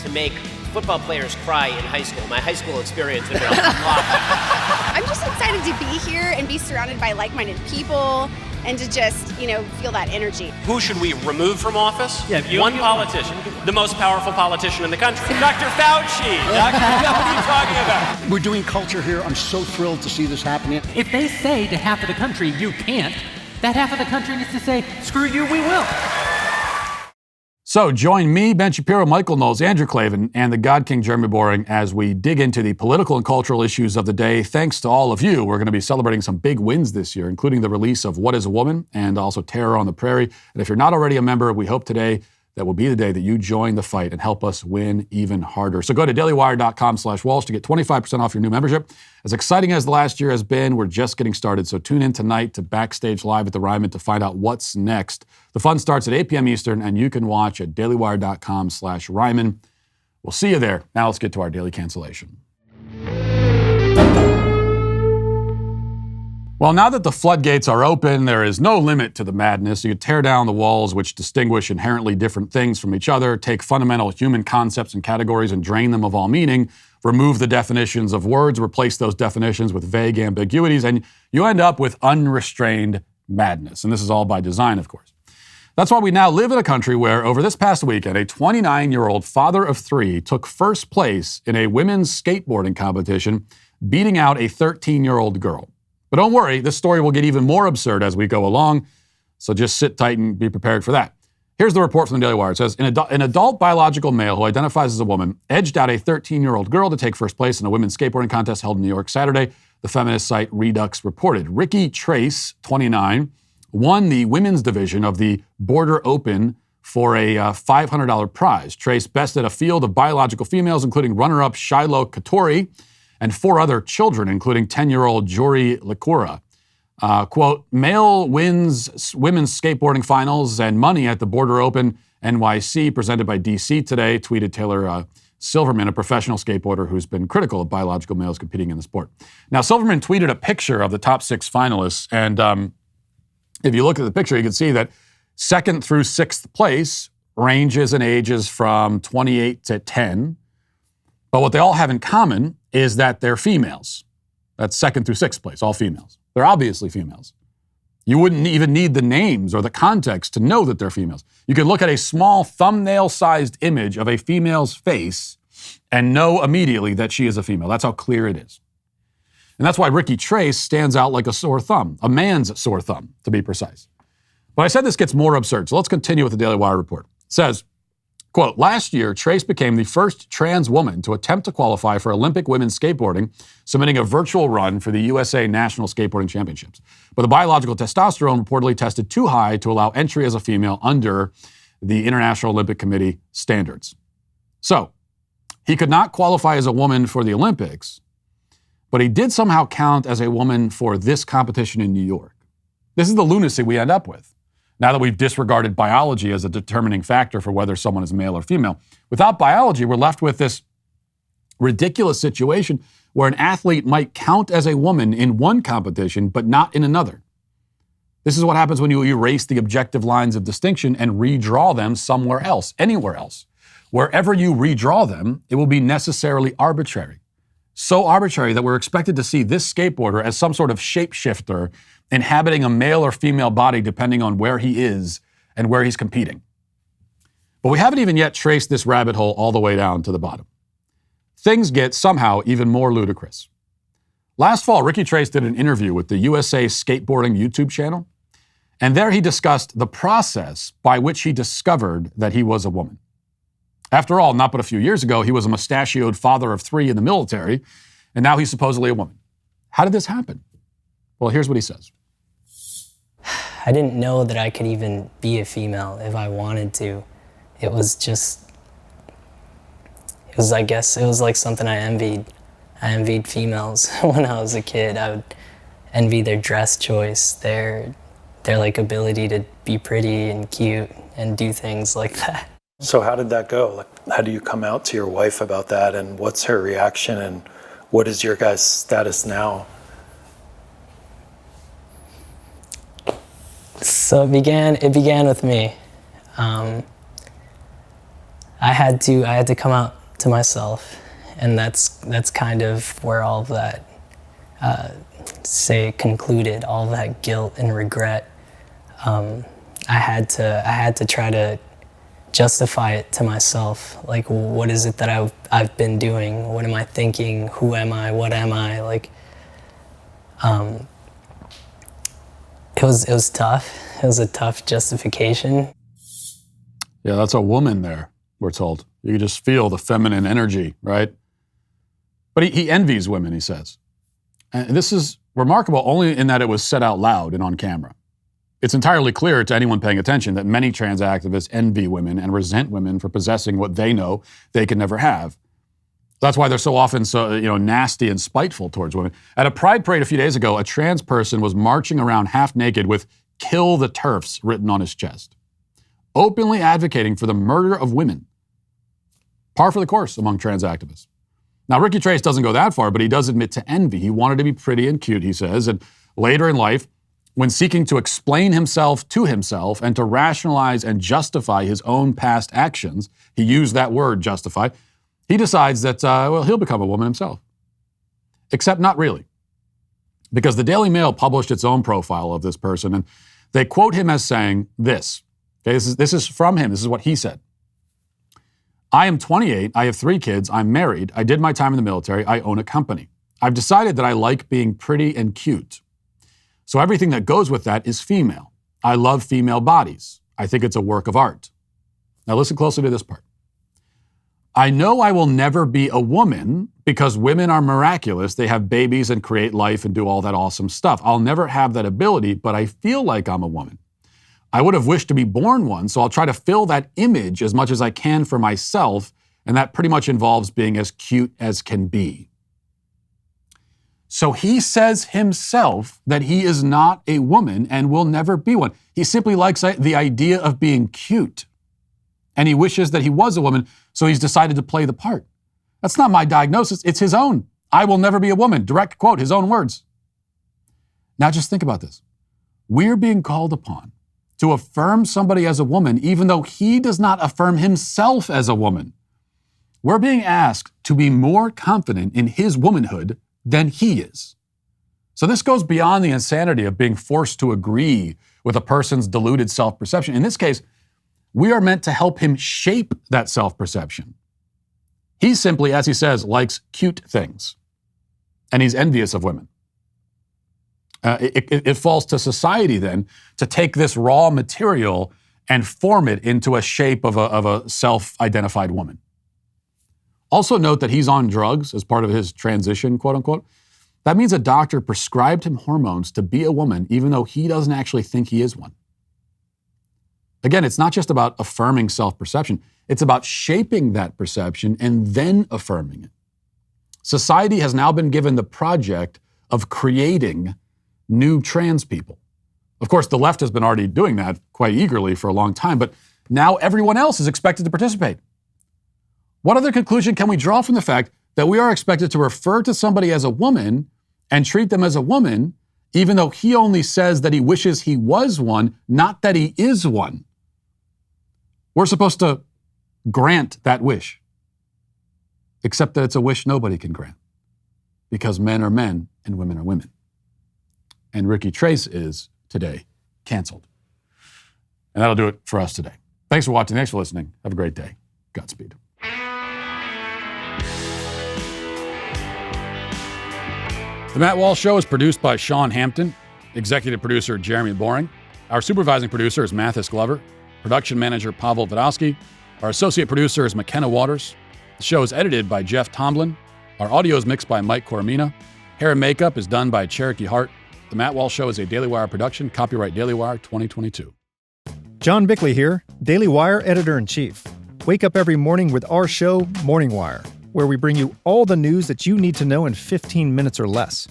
to make football players cry in high school, my high school experience would have been a lot. I'm just excited to be here and be surrounded by like-minded people and to just, feel that energy. Who should we remove from office? One politician, the most powerful politician in the country. Dr. Fauci. What are you talking about? We're doing culture here. I'm so thrilled to see this happening. If they say to half of the country, you can't, that half of the country needs to say, screw you, we will. So join me, Ben Shapiro, Michael Knowles, Andrew Klavan, and the God King Jeremy Boring as we dig into the political and cultural issues of the day. Thanks to all of you. We're going to be celebrating some big wins this year, including the release of What is a Woman and also Terror on the Prairie. And if you're not already a member, we hope today that will be the day that you join the fight and help us win even harder. So go to dailywire.com/Walsh to get 25% off your new membership. As exciting as the last year has been, we're just getting started. So tune in tonight to Backstage Live at the Ryman to find out what's next. The fun starts at 8 p.m. Eastern, and you can watch at dailywire.com/Ryman. We'll see you there. Now let's get to our daily cancellation. Well, now that the floodgates are open, there is no limit to the madness. You could tear down the walls which distinguish inherently different things from each other, take fundamental human concepts and categories and drain them of all meaning, remove the definitions of words, replace those definitions with vague ambiguities, and you end up with unrestrained madness. And this is all by design, of course. That's why we now live in a country where, over this past weekend, a 29-year-old father of 3 took first place in a women's skateboarding competition, beating out a 13-year-old girl. But don't worry, this story will get even more absurd as we go along, so just sit tight and be prepared for that. Here's the report from the Daily Wire. It says, an adult biological male who identifies as a woman edged out a 13-year-old girl to take first place in a women's skateboarding contest held in New York Saturday, the feminist site Redux reported. Ricci Trace, 29, won the women's division of the Border Open for a $500 prize. Trace bested a field of biological females, including runner-up Shiloh Katori, and 4 other children, including 10-year-old Jory Likura. Quote, male wins women's skateboarding finals and money at the Border Open NYC presented by DC today, tweeted Taylor Silverman, a professional skateboarder who's been critical of biological males competing in the sport. Now, Silverman tweeted a picture of the top 6 finalists, and if you look at the picture, you can see that 2nd through 6th place ranges in ages from 28 to 10. But what they all have in common is that they're females. That's 2nd through 6th place, all females. They're obviously females. You wouldn't even need the names or the context to know that they're females. You could look at a small thumbnail-sized image of a female's face and know immediately that she is a female. That's how clear it is. And that's why Ricky Trace stands out like a sore thumb, a man's sore thumb, to be precise. But I said this gets more absurd, so let's continue with the Daily Wire report. It says, quote, last year, Trace became the first trans woman to attempt to qualify for Olympic women's skateboarding, submitting a virtual run for the USA National Skateboarding Championships. But the biological testosterone reportedly tested too high to allow entry as a female under the International Olympic Committee standards. So, he could not qualify as a woman for the Olympics, but he did somehow count as a woman for this competition in New York. This is the lunacy we end up with. Now that we've disregarded biology as a determining factor for whether someone is male or female. Without biology, we're left with this ridiculous situation where an athlete might count as a woman in one competition, but not in another. This is what happens when you erase the objective lines of distinction and redraw them somewhere else, anywhere else. Wherever you redraw them, it will be necessarily arbitrary. So arbitrary that we're expected to see this skateboarder as some sort of shapeshifter inhabiting a male or female body depending on where he is and where he's competing. But we haven't even yet traced this rabbit hole all the way down to the bottom. Things get somehow even more ludicrous. Last fall, Ricky Trace did an interview with the USA Skateboarding YouTube channel, and there he discussed the process by which he discovered that he was a woman. After all, not but a few years ago, he was a mustachioed father of 3 in the military, and now he's supposedly a woman. How did this happen? Well, here's what he says. I didn't know that I could even be a female if I wanted to. It was like something I envied. I envied females when I was a kid. I would envy their dress choice, their like ability to be pretty and cute and do things like that. So how did that go? Like, how do you come out to your wife about that, and what's her reaction, and what is your guys' status now? So it began with me. I had to come out to myself, and that's kind of where all of that concluded, all of that guilt and regret. I had to try to justify it to myself. Like, what is it that I've been doing? What am I thinking? Who am I? What am I? Like, it was tough. It was a tough justification. Yeah, that's a woman there, we're told. You can just feel the feminine energy, right? But he envies women, he says. And this is remarkable only in that it was said out loud and on camera. It's entirely clear to anyone paying attention that many trans activists envy women and resent women for possessing what they know they can never have. That's why they're so often so nasty and spiteful towards women. At a pride parade a few days ago, a trans person was marching around half naked with "Kill the TERFs" written on his chest, openly advocating for the murder of women. Par for the course among trans activists. Now, Ricky Trace doesn't go that far, but he does admit to envy. He wanted to be pretty and cute, he says, and later in life, when seeking to explain himself to himself and to rationalize and justify his own past actions, he used that word, justify, he decides that, he'll become a woman himself. Except not really. Because the Daily Mail published its own profile of this person, and they quote him as saying this. Okay, this is from him. This is what he said. I am 28. I have 3 kids. I'm married. I did my time in the military. I own a company. I've decided that I like being pretty and cute. So everything that goes with that is female. I love female bodies. I think it's a work of art. Now listen closely to this part. I know I will never be a woman because women are miraculous. They have babies and create life and do all that awesome stuff. I'll never have that ability, but I feel like I'm a woman. I would have wished to be born one, so I'll try to fill that image as much as I can for myself, and that pretty much involves being as cute as can be. So he says himself that he is not a woman and will never be one. He simply likes the idea of being cute. And he wishes that he was a woman, so he's decided to play the part. That's not my diagnosis. It's his own. I will never be a woman. Direct quote, his own words. Now just think about this. We're being called upon to affirm somebody as a woman, even though he does not affirm himself as a woman. We're being asked to be more confident in his womanhood than he is. So this goes beyond the insanity of being forced to agree with a person's deluded self-perception. In this case, we are meant to help him shape that self-perception. He simply, as he says, likes cute things, and he's envious of women. It falls to society then to take this raw material and form it into a shape of a self-identified woman. Also note that he's on drugs as part of his transition, quote unquote. That means a doctor prescribed him hormones to be a woman, even though he doesn't actually think he is one. Again, it's not just about affirming self-perception. It's about shaping that perception and then affirming it. Society has now been given the project of creating new trans people. Of course, the left has been already doing that quite eagerly for a long time, but now everyone else is expected to participate. What other conclusion can we draw from the fact that we are expected to refer to somebody as a woman and treat them as a woman, even though he only says that he wishes he was one, not that he is one? We're supposed to grant that wish, except that it's a wish nobody can grant, because men are men and women are women. And Ricky Trace is, today, canceled. And that'll do it for us today. Thanks for watching. Thanks for listening. Have a great day. Godspeed. The Matt Walsh Show is produced by Sean Hampton, executive producer Jeremy Boring. Our supervising producer is Mathis Glover, production manager Pavel Vodowski. Our associate producer is McKenna Waters. The show is edited by Jeff Tomlin. Our audio is mixed by Mike Coromina. Hair and makeup is done by Cherokee Hart. The Matt Walsh Show is a Daily Wire production, copyright Daily Wire 2022. John Bickley here, Daily Wire editor-in-chief. Wake up every morning with our show, Morning Wire, where we bring you all the news that you need to know in 15 minutes or less.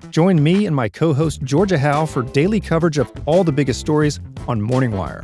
Join me and my co-host Georgia Howe for daily coverage of all the biggest stories on Morning Wire.